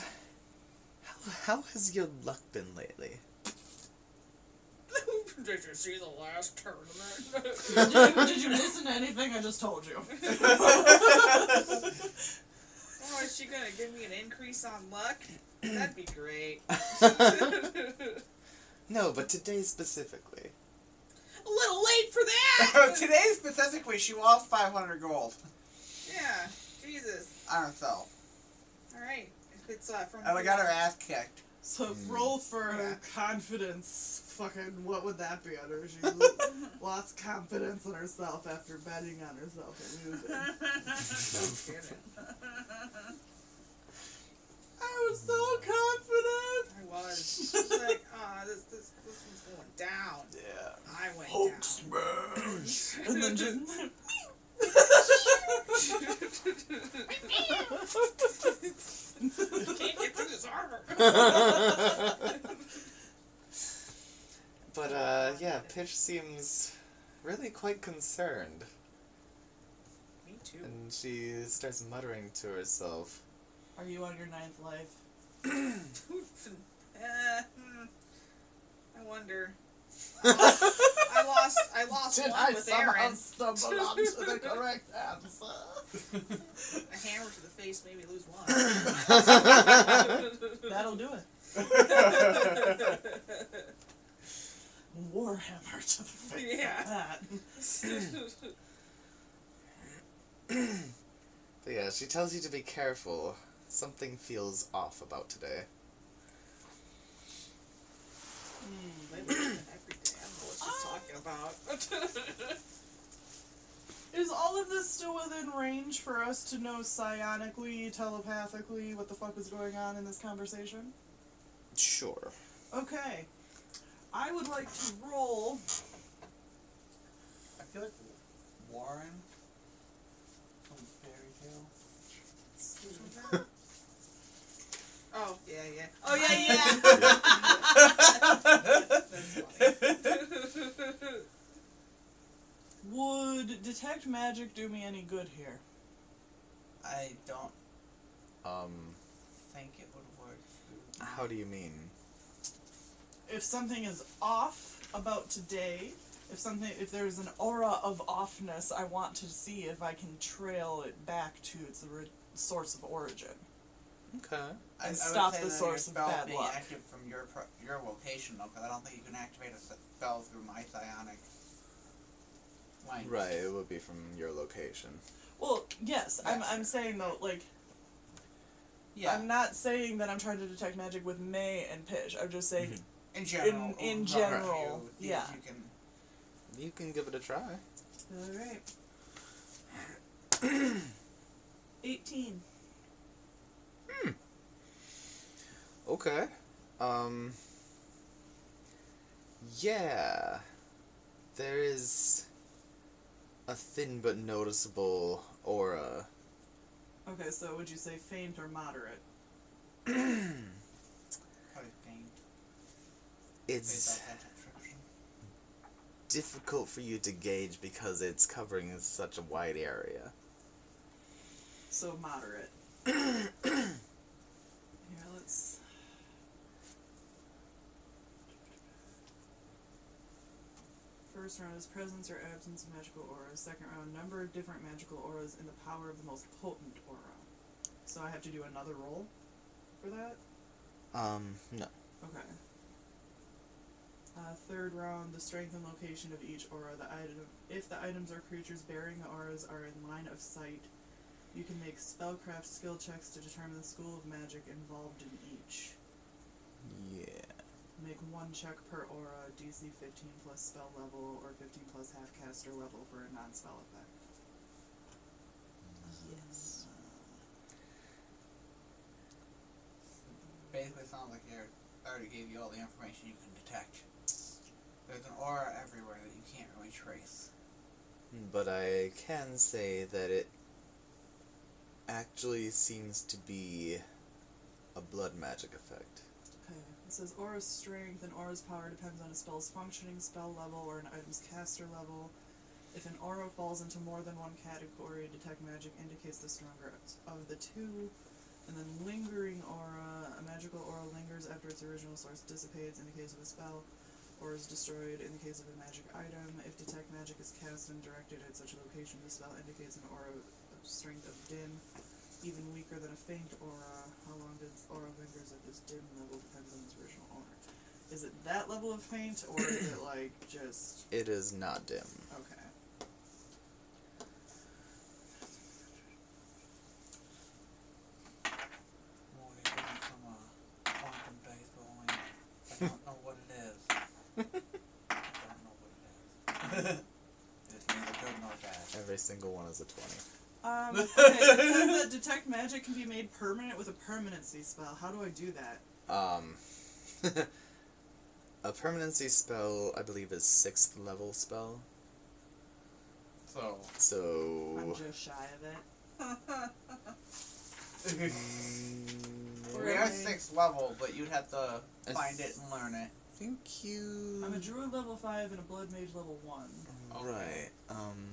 how has your luck been lately? Did you see the last tournament? Did you listen to anything I just told you? Oh, is she gonna give me an increase on luck? That'd be great. No, but today specifically. A little late for that! Today specifically, she lost 500 gold Yeah, Jesus. on herself. Alright, if it's from... And I got her ass kicked. So roll for Yeah. confidence. Fucking, what would that be under? She lost confidence in herself after betting on herself and losing. No kidding. I was so confident. I was. She's like, this one's going down. Yeah. I went Hulk down. smash. And then just. Can't get through this armor. But, yeah, Pitch seems really quite concerned. Me too. And she starts muttering to herself. Are you on your 9th life? I wonder. I lost Did one I with somehow Aaron. stumble onto the correct answer? A hammer to the face made me lose one. That'll do it. Warhammer to the face Yeah. of that. But yeah, she tells you to be careful. Something feels off about today. Maybe every day. I don't know what she's talking about. Is all of this still within range for us to know psionically, telepathically, what the fuck is going on in this conversation? Sure. Okay. I would like to roll. I feel like Warren from Fairy Tale. Oh, yeah. Oh, yeah. That's funny. Would detect magic do me any good here? I don't think it would work. How do you mean? If something is off about today, if there's an aura of offness, I want to see if I can trail it back to its source of origin. Okay. I would stop say the that source your of spell bad being luck. active from your location, though, because I don't think you can activate a spell through my psionic link. Right, it would be from your location. Well, yes, Yeah. I'm saying though, like, Yeah. I'm not saying that I'm trying to detect magic with May and Pish. I'm just saying in general. in overall, general, you yeah. can. You can give it a try. Alright. 18. Okay. Yeah. There is a thin but noticeable aura. Okay, so would you say faint or moderate? Probably faint. It's Based off that description. difficult for you to gauge because it's covering such a wide area. So moderate. Here, let's. For First round is presence or absence of magical auras. Second round, number of different magical auras and the power of the most potent aura. So I have to do another roll for that? No. Okay. Third round, the strength and location of each aura. If the items or creatures bearing the auras are in line of sight, you can make spellcraft skill checks to determine the school of magic involved in each. Yeah. Make one check per aura, DC 15 plus spell level, or 15 plus half caster level for a non-spell effect. Yes. Basically, sounds like I already gave you all the information you can detect. There's an aura everywhere that you can't really trace. But I can say that it actually seems to be a blood magic effect. Okay. It says aura's strength and aura's power depends on a spell's functioning, spell level, or an item's caster level. If an aura falls into more than one category, detect magic indicates the stronger of the two. And then lingering aura, a magical aura lingers after its original source dissipates in the case of a spell, or is destroyed in the case of a magic item. If detect magic is cast and directed at such a location, the spell indicates an aura of strength of dim, even weaker than a faint aura. How long the aura lingers at this dim level depends on its original aura. Is it that level of faint, or is it like just... It is not dim. Okay. Well, you're getting some quantum dice rolling. I don't know what it is. I don't know what it is. It's neither good nor bad. Every single one is a 20. Okay, it says that detect magic can be made permanent with a permanency spell. How do I do that? A permanency spell, I believe, is 6th level spell. So. I'm just shy of it. We are 6th level, but you'd have to find it and learn it. I think you... I'm a druid level 5 and a blood mage level 1. Okay. Right.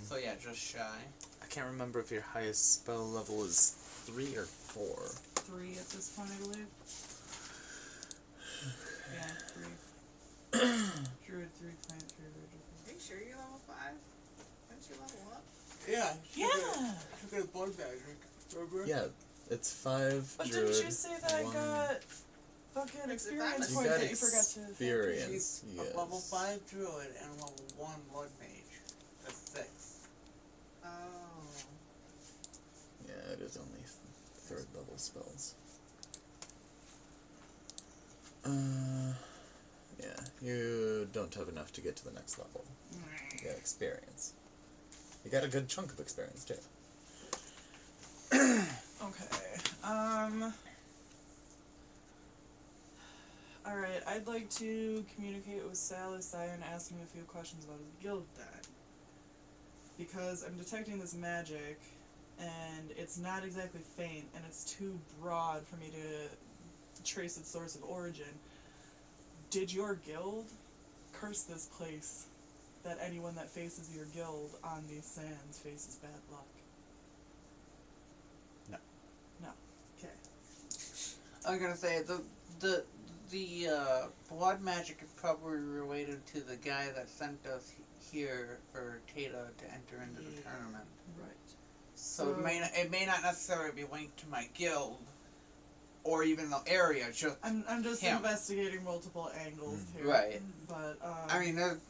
So yeah, just shy. I can't remember if your highest spell level is 3 or 4. 3 at this point, I believe. Yeah, 3. Druid 3, plant 3, Virgil Are you sure you're level 5? Didn't you level up? Yeah. 3. Yeah! Took a blood magic. Remember? Yeah, it's 5 But druid, didn't you say that I 1... got fucking experience You points got that you forgot to... experience, She's yes. a level 5 druid and a level 1 blood mage. That's 6. Oh. Yeah, it is only 3rd level spells. Yeah, you don't have enough to get to the next level. You got experience. You got a good chunk of experience, too. Okay, alright, I'd like to communicate with Salisai and ask him a few questions about his guild then. Because I'm detecting this magic, and it's not exactly faint, and it's too broad for me to trace its source of origin. Did your guild curse this place, that anyone that faces your guild on these sands faces bad luck? No. No. Okay. I was gonna say the blood magic is probably related to the guy that sent us here for Tata to enter into the tournament. Right. So it may not necessarily be linked to my guild, or even the area. Just I'm just him. investigating multiple angles here. Right. But I mean, there's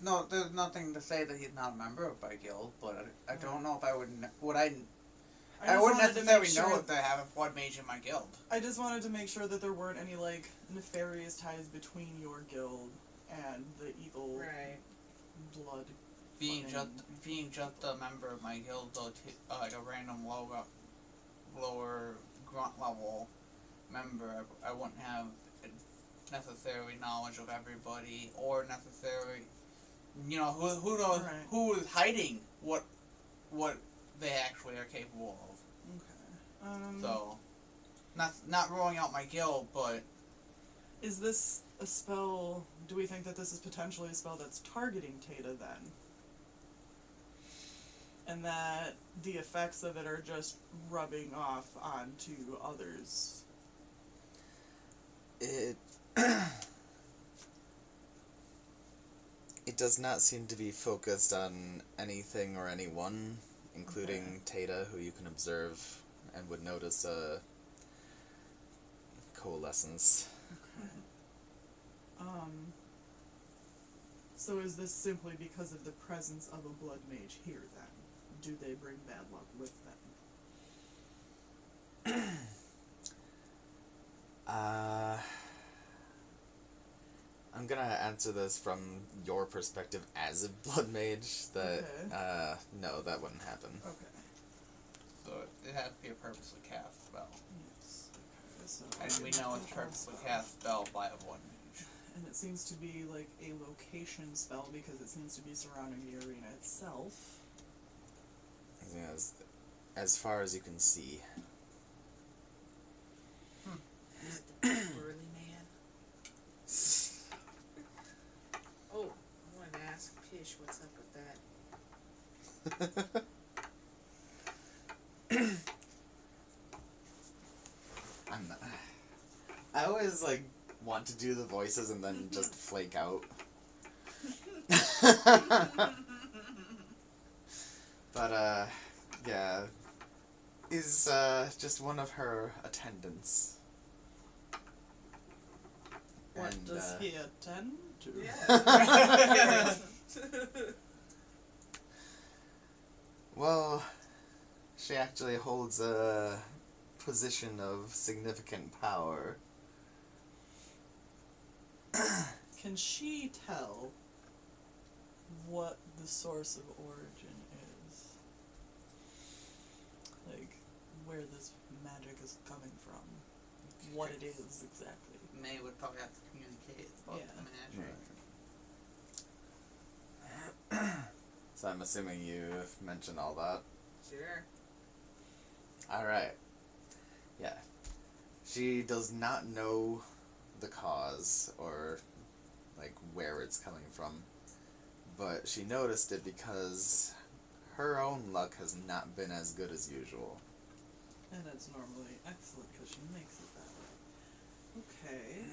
nothing to say that he's not a member of my guild, but I don't know if I wouldn't I wouldn't necessarily know if I have a blood mage in my guild. I just wanted to make sure that there weren't any like nefarious ties between your guild and the evil blood. Being just a member of my guild, though, like a random lower grunt level member, I wouldn't have necessarily knowledge of everybody, or necessarily, who knows who is hiding what they actually are capable of. Okay. So, not ruling out my guild, but is this a spell? Do we think that this is potentially a spell that's targeting Tata then? And that the effects of it are just rubbing off onto others? It does not seem to be focused on anything or anyone, including Tata, who you can observe and would notice a coalescence. Okay. So is this simply because of the presence of a blood mage here, then? Do they bring bad luck with them? I'm gonna answer this from your perspective as a blood mage, that, Okay. no, that wouldn't happen. Okay. So it has to be a purposely cast spell. Yes. Okay, so And we know it's a purposely cast spell by a blood mage. And it seems to be like a location spell because it seems to be surrounding the arena itself. As far as you can see. Is it the burly man? Oh, I wanted to ask Pish what's up with that. I'm not, I always, like, want to do the voices and then just flake out. But, yeah. Is, just one of her attendants. What And, does he attend to? Yeah. Well, she actually holds a position of significant power. Can she tell what the source of origin is? Like, where this magic is coming from? What it is exactly? May would probably have to communicate about Yeah. the magic. So I'm assuming you've mentioned all that. Sure. Alright. Yeah. She does not know the cause or, like, where it's coming from. But she noticed it because her own luck has not been as good as usual. And it's normally excellent because she makes it that way. Okay.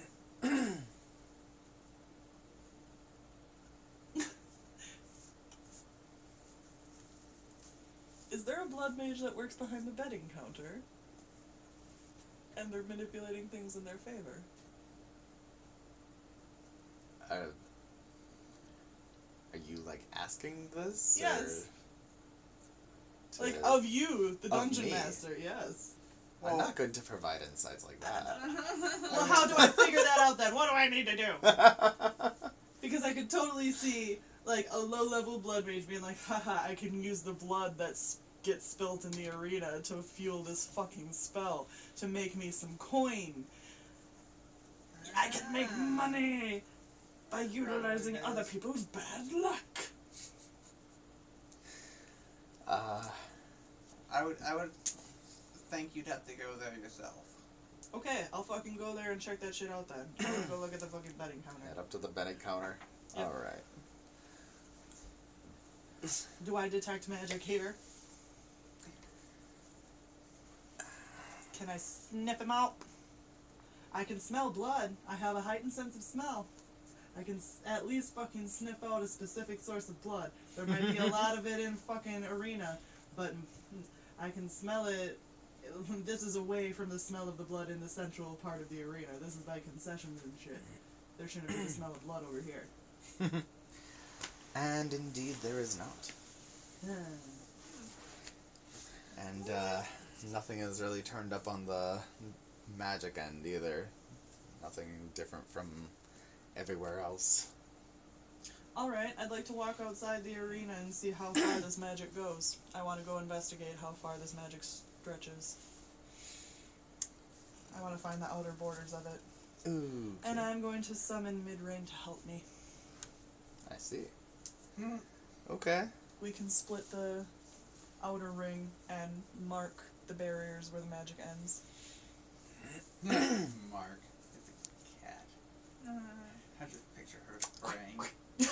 Is there a blood mage that works behind the betting counter? And they're manipulating things in their favor? Are you, like, asking this? Yes. Or Like, to- of you, the Of dungeon me? master, yes. I'm not going to provide insights like that. Well, how do I figure that out then? What do I need to do? Because I could totally see, like, a low-level blood mage being like, haha, I can use the blood that gets spilt in the arena to fuel this fucking spell, to make me some coin. I can make money by utilizing other people's bad luck. I would think you'd have to go there yourself. Okay, I'll fucking go there and check that shit out then. I'll go look at the fucking betting counter. Head up to the betting counter. Yep. Alright. Do I detect magic here? Can I sniff him out? I can smell blood. I have a heightened sense of smell. I can at least fucking sniff out a specific source of blood. There might be a lot of it in fucking arena, but I can smell it. This is away from the smell of the blood in the central part of the arena. This is by concessions and shit. There shouldn't be the smell of blood over here. And indeed there is not. And, nothing is really turned up on the magic end either. Nothing different from everywhere else. Alright, I'd like to walk outside the arena and see how far this magic goes. I want to go investigate how far this magic stretches. I want to find the outer borders of it. Ooh. And I'm going to summon Midrain to help me. I see. Okay. We can split the outer ring and mark the barriers where the magic ends. Mark. It's a cat. I just picture her spraying.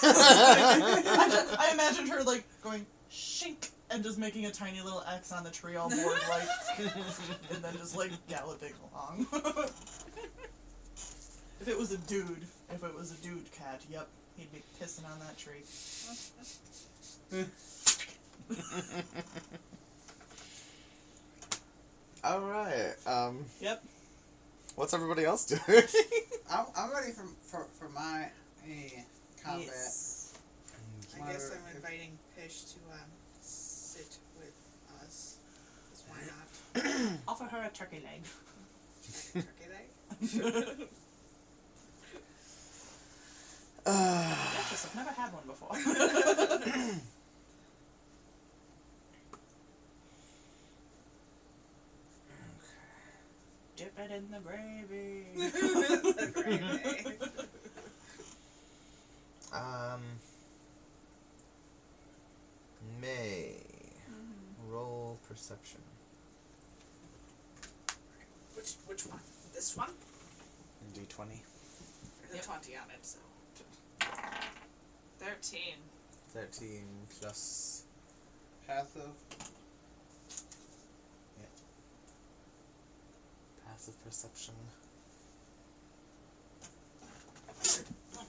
I imagined her like going shink and just making a tiny little X on the tree all bored like and then just like galloping along. If it was a dude cat, yep. He'd be pissing on that tree. Alright, Yep. what's everybody else doing? I'm ready for my combat. Yes. I guess I'm inviting Pish to sit with us. 'Cause why not? Offer her a turkey leg. Turkey leg? Delicious. I've never had one before. Dip it in the gravy. The gravy. May. Roll perception. Which one? This one? D20. There's a 20 on it, so. 13. 13 plus... Passive. Passive perception. Oh,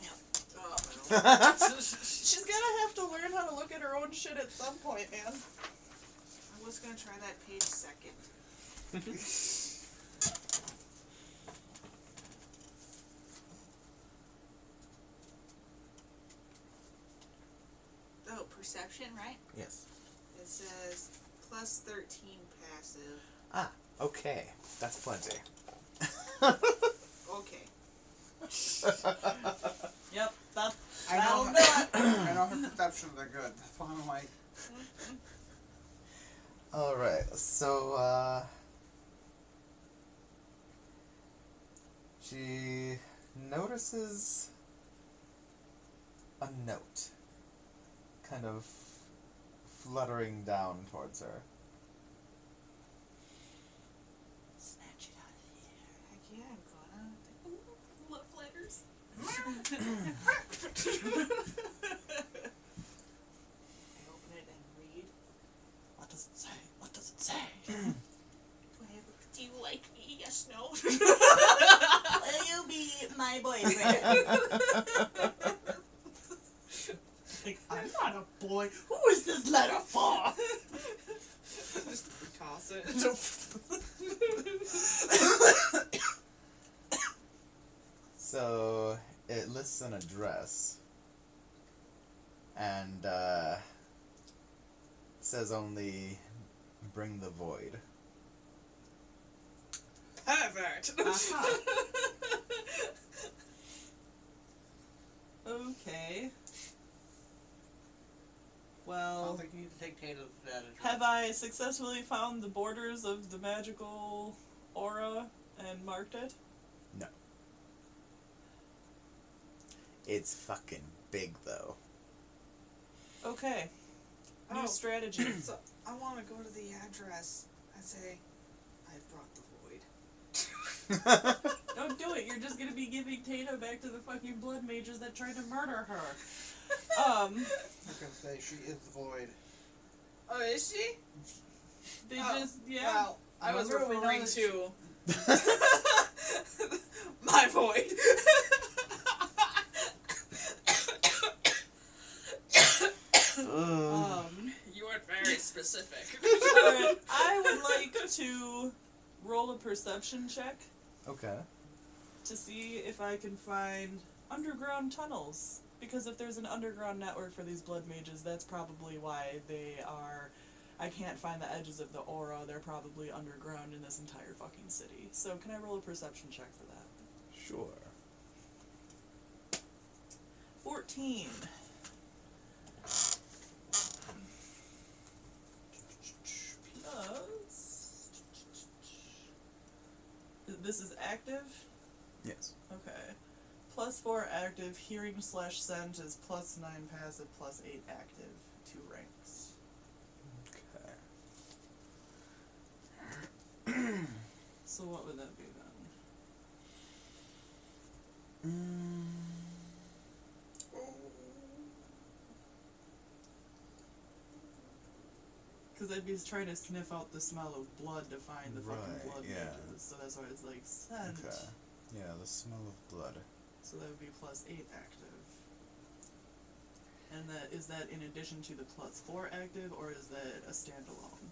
She's gonna have to learn how to look at her own shit at some point, man. I was gonna try that page second. Oh, perception, right? Yes. It says plus 13 passive. Ah, okay. That's plenty. Okay. Yep, that's I that'll know. do it. I know her perceptions are good. That's why I'm like. Alright, so, she notices a note kind of fluttering down towards her. Snatch it out of here. Heck yeah, I'm gonna. Love letters. I open it and read. What does it say? What does it say? Do you like me? Yes, no. Will you be my boyfriend? Like, I'm not a boy. Who is this letter for? Just toss it. So, it lists an address. And, says only, bring the void. Pervert. Uh-huh. Okay. I Well, don't think you need to take Tato to that address. have I successfully found the borders of the magical aura and marked it? No. It's fucking big, though. Okay. New Oh. strategy. So I want to go to the address and say, I brought the void. Don't do it. You're just gonna be giving Tato back to the fucking blood mages that tried to murder her. I'm gonna say she is the void. Oh, is she? They Oh, just, yeah. Well, I was Remember we know referring that to my void. You weren't very specific. Alright, I would like to roll a perception check Okay. to see if I can find underground tunnels. Because if there's an underground network for these blood mages, that's probably why they are... I can't find the edges of the aura. They're probably underground in this entire fucking city. So can I roll a perception check for that? Sure. 14. Plus... This is active? Yes. Okay. +4 active, hearing/scent is +9 passive, +8 active, 2 ranks. Okay. So what would that be then? Because I'd be trying to sniff out the smell of blood to find the fucking Right, blood yeah. mages. So that's why it's like scent. Okay. Yeah, the smell of blood. So that would be +8 active. And is that in addition to the +4 active, or is that a standalone?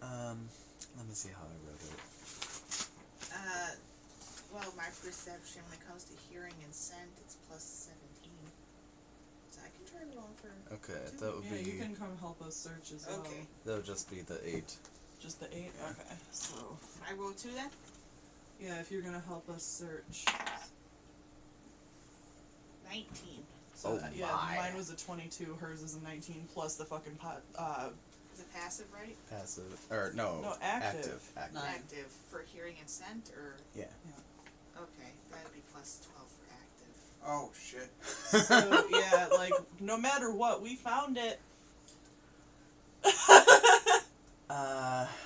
Let me see how I wrote it. Well, my perception when it comes to hearing and scent, it's +17. So I can try rolling for. Okay, two. that would Yeah, be. you can come help us search as well. Okay. That would just be the 8. Just the 8? Okay, so... I roll 2 then? Yeah, if you're gonna help us search. 19. So, Oh yeah, my. mine was a 22, hers is a 19, plus the fucking pot, Is it passive, right? Passive. Or, no. No, active. Active. Nine. Active for hearing and scent, or Yeah. okay, that'd be +12 for active. Oh shit. So, yeah, like, no matter what, we found it.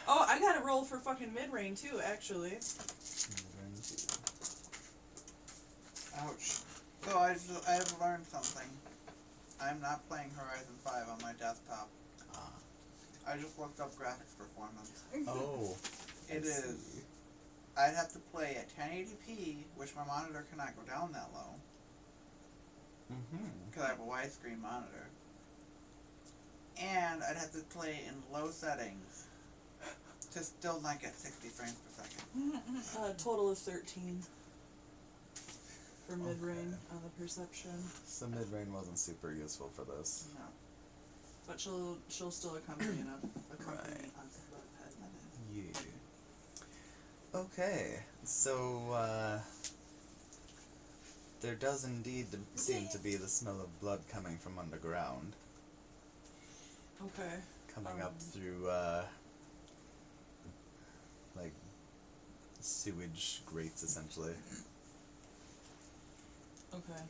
Oh, I got it rolled for fucking mid-range too, actually. Ouch. So I've learned something. I'm not playing Horizon 5 on my desktop. I just looked up graphics performance. Oh. It is. I'd have to play at 1080p, which my monitor cannot go down that low, because I have a widescreen monitor. And I'd have to play in low settings to still not get 60 frames per second. Total of 13 for mid-range on the perception. So mid-range wasn't super useful for this. No. But she'll still accompany me on Right. the Yeah. Okay, so there does indeed seem to be the smell of blood coming from underground, Okay. coming up through like sewage grates essentially. Okay.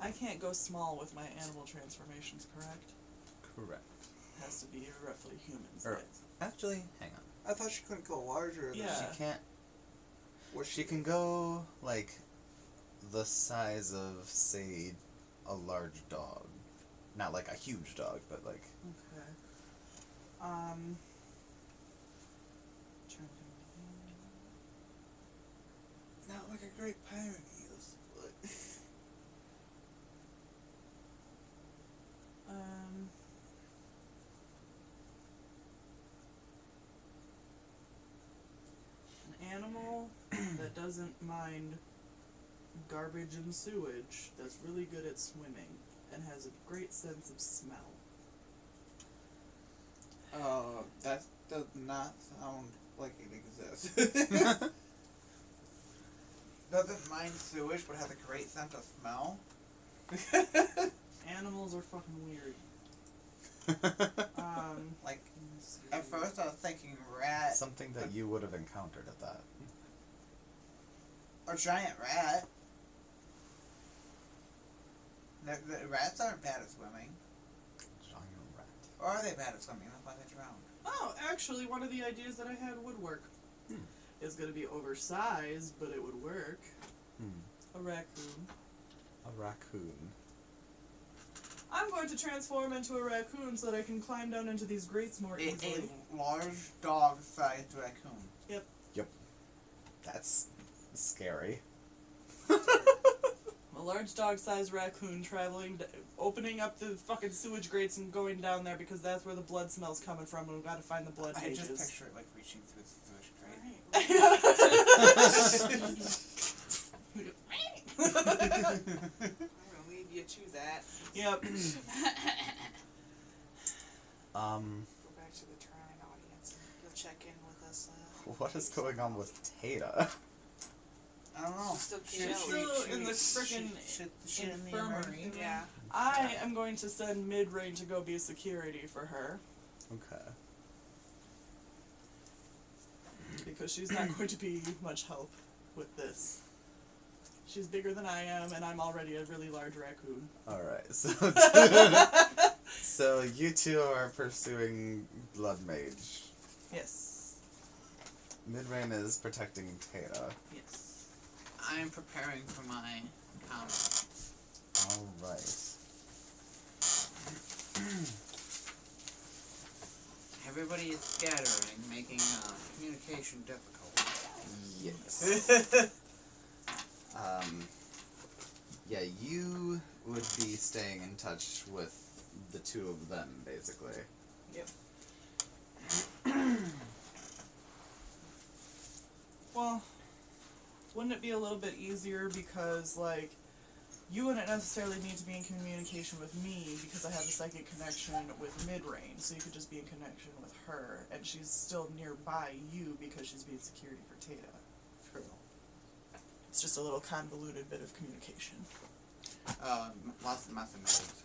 I can't go small with my animal transformations, correct? Correct. It has to be roughly human Or- size. Actually, hang on. I thought she couldn't go larger. Yeah. She can't. What She can go like the size of, say, a large dog. Not like a huge dog, but like. Okay. Trying to Not like a great pirate eels, but an animal that doesn't mind garbage and sewage, that's really good at swimming, and has a great sense of smell. that does not sound like it exists. Doesn't mind sewage, but has a great sense of smell. Animals are fucking weird. Like, let me see. at first I was thinking rat, Something that you would have encountered at that. a giant rat. The rats aren't bad at swimming. Giant rat. Or are they bad at swimming? That's why they drown. Oh, actually, one of the ideas that I had would work. Hmm. It's gonna be oversized, but it would work. Hmm. A raccoon. A raccoon. I'm going to transform into a raccoon so that I can climb down into these grates more easily. A large dog-sized raccoon. Yep. That's scary. A large dog-sized raccoon traveling, opening up the fucking sewage grates and going down there because that's where the blood smell's coming from, and we've got to find the blood I pages. just picture it like reaching through the sewage grate. I'm gonna leave you to that. Yep. Go back to the trying audience. You'll check in with us. What is going on with Tata? I don't know. She's still She's She's still in the frickin' Shit in the infirmary. emergency room? Yeah. I am going to send mid-range to go be security for her Okay. because she's not going to be much help with this. She's bigger than I am, and I'm already a really large raccoon. Alright, so so you two are pursuing Blood Mage. Yes. Midrain is protecting Tata. Yes. I am preparing for my combat. Alright. Everybody is scattering, making communication difficult. Yes. Yeah, you would be staying in touch with the two of them, basically. Yep. Well, wouldn't it be a little bit easier because, like, you wouldn't necessarily need to be in communication with me because I have a psychic connection with Midrain, so you could just be in connection with her, and she's still nearby you because she's being security for Tata. True. It's just a little convoluted bit of communication. Lots of mathematics.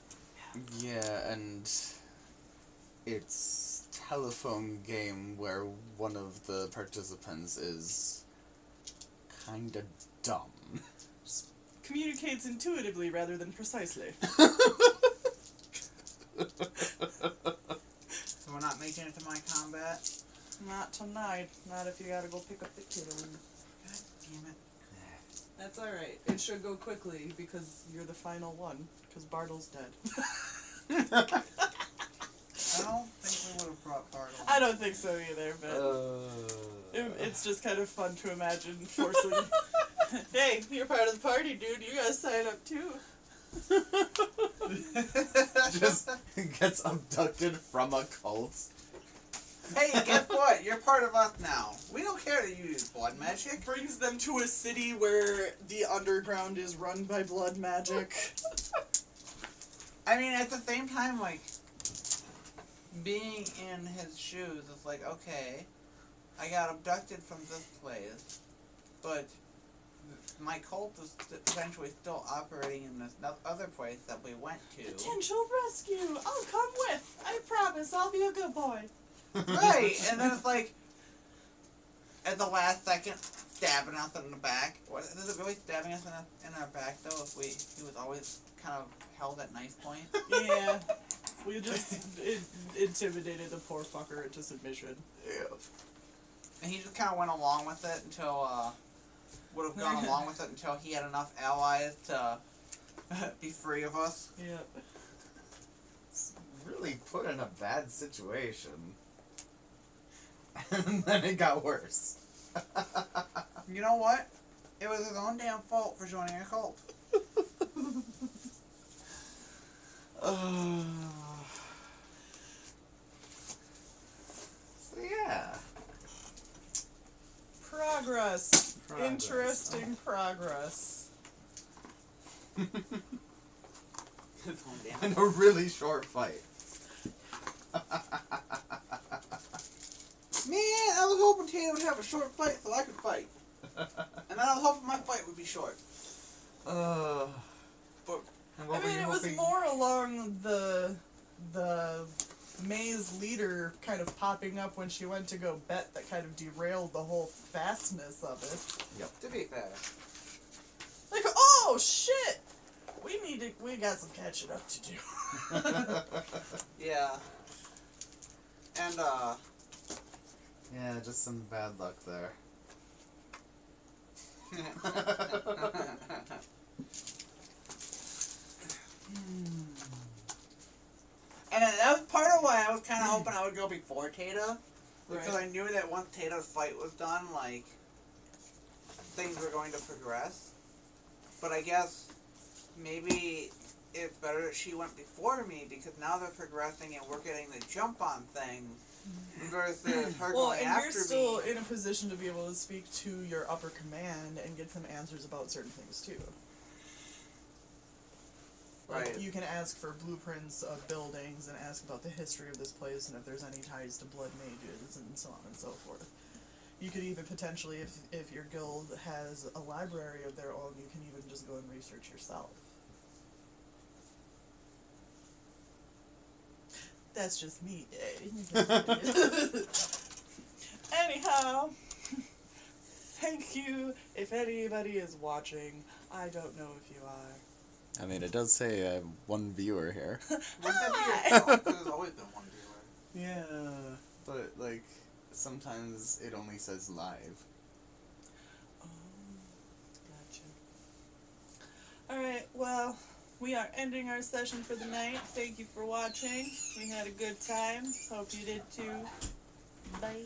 Yeah, and it's telephone game where one of the participants is kinda dumb. Communicates intuitively rather than precisely. So we're not making it to my combat? Not tonight. Not if you gotta go pick up the kiddo. God damn it. That's alright. It should go quickly because you're the final one. Because Bartle's dead. I don't think we would have brought Bartle. I don't think so either, but it's just kind of fun to imagine forcing. Hey, you're part of the party, dude. You gotta sign up too. Just gets abducted from a cult. Hey, guess what? You're part of us now. We don't care that you use blood magic. Brings them to a city where the underground is run by blood magic. I mean, at the same time, like, being in his shoes is like, okay, I got abducted from this place, but my cult is essentially still operating in this other place that we went to. Potential rescue. I'll come with. I promise. I'll be a good boy. Right, and then it's like, at the last second, stabbing us in the back. What, is it really stabbing us in our back, though, if he was always kind of held at knife point? Yeah. We just intimidated the poor fucker into submission. Yeah. And he just kind of went along with it until, would have gone along with it until he had enough allies to be free of us. Yep. It's really put in a bad situation. And then it got worse. You know what? It was his own damn fault for joining a cult. So yeah. Progress. Interesting progress. His own damn In a really short fight. Man, I was hoping Taylor would have a short fight so I could fight. And I was hoping my fight would be short. But I mean, it was more along the maze leader kind of popping up when she went to go bet that kind of derailed the whole fastness of it. Yep. To be fair. Like, oh shit! We got some catching up to do. Yeah. And, Yeah, just some bad luck there. And that was part of why I was kind of hoping I would go before Tata. Because Right. I knew that once Tata's fight was done, like, things were going to progress. But I guess maybe it's better that she went before me because now they're progressing and we're getting the jump on things versus her Well, going and after you're still me. in a position to be able to speak to your upper command and get some answers about certain things too. Like, Right. you can ask for blueprints of buildings and ask about the history of this place and if there's any ties to blood mages and so on and so forth. You could even potentially, if your guild has a library of their own, you can even just go and research yourself. That's just me. Anyhow, thank you. If anybody is watching, I don't know if you are. I mean, it does say I have one viewer here. Wouldn't that be yourself? There's always been one viewer. Yeah, but like sometimes it only says live. Oh, gotcha. Alright, well, we are ending our session for the night. Thank you for watching. We had a good time. Hope you did too. Bye.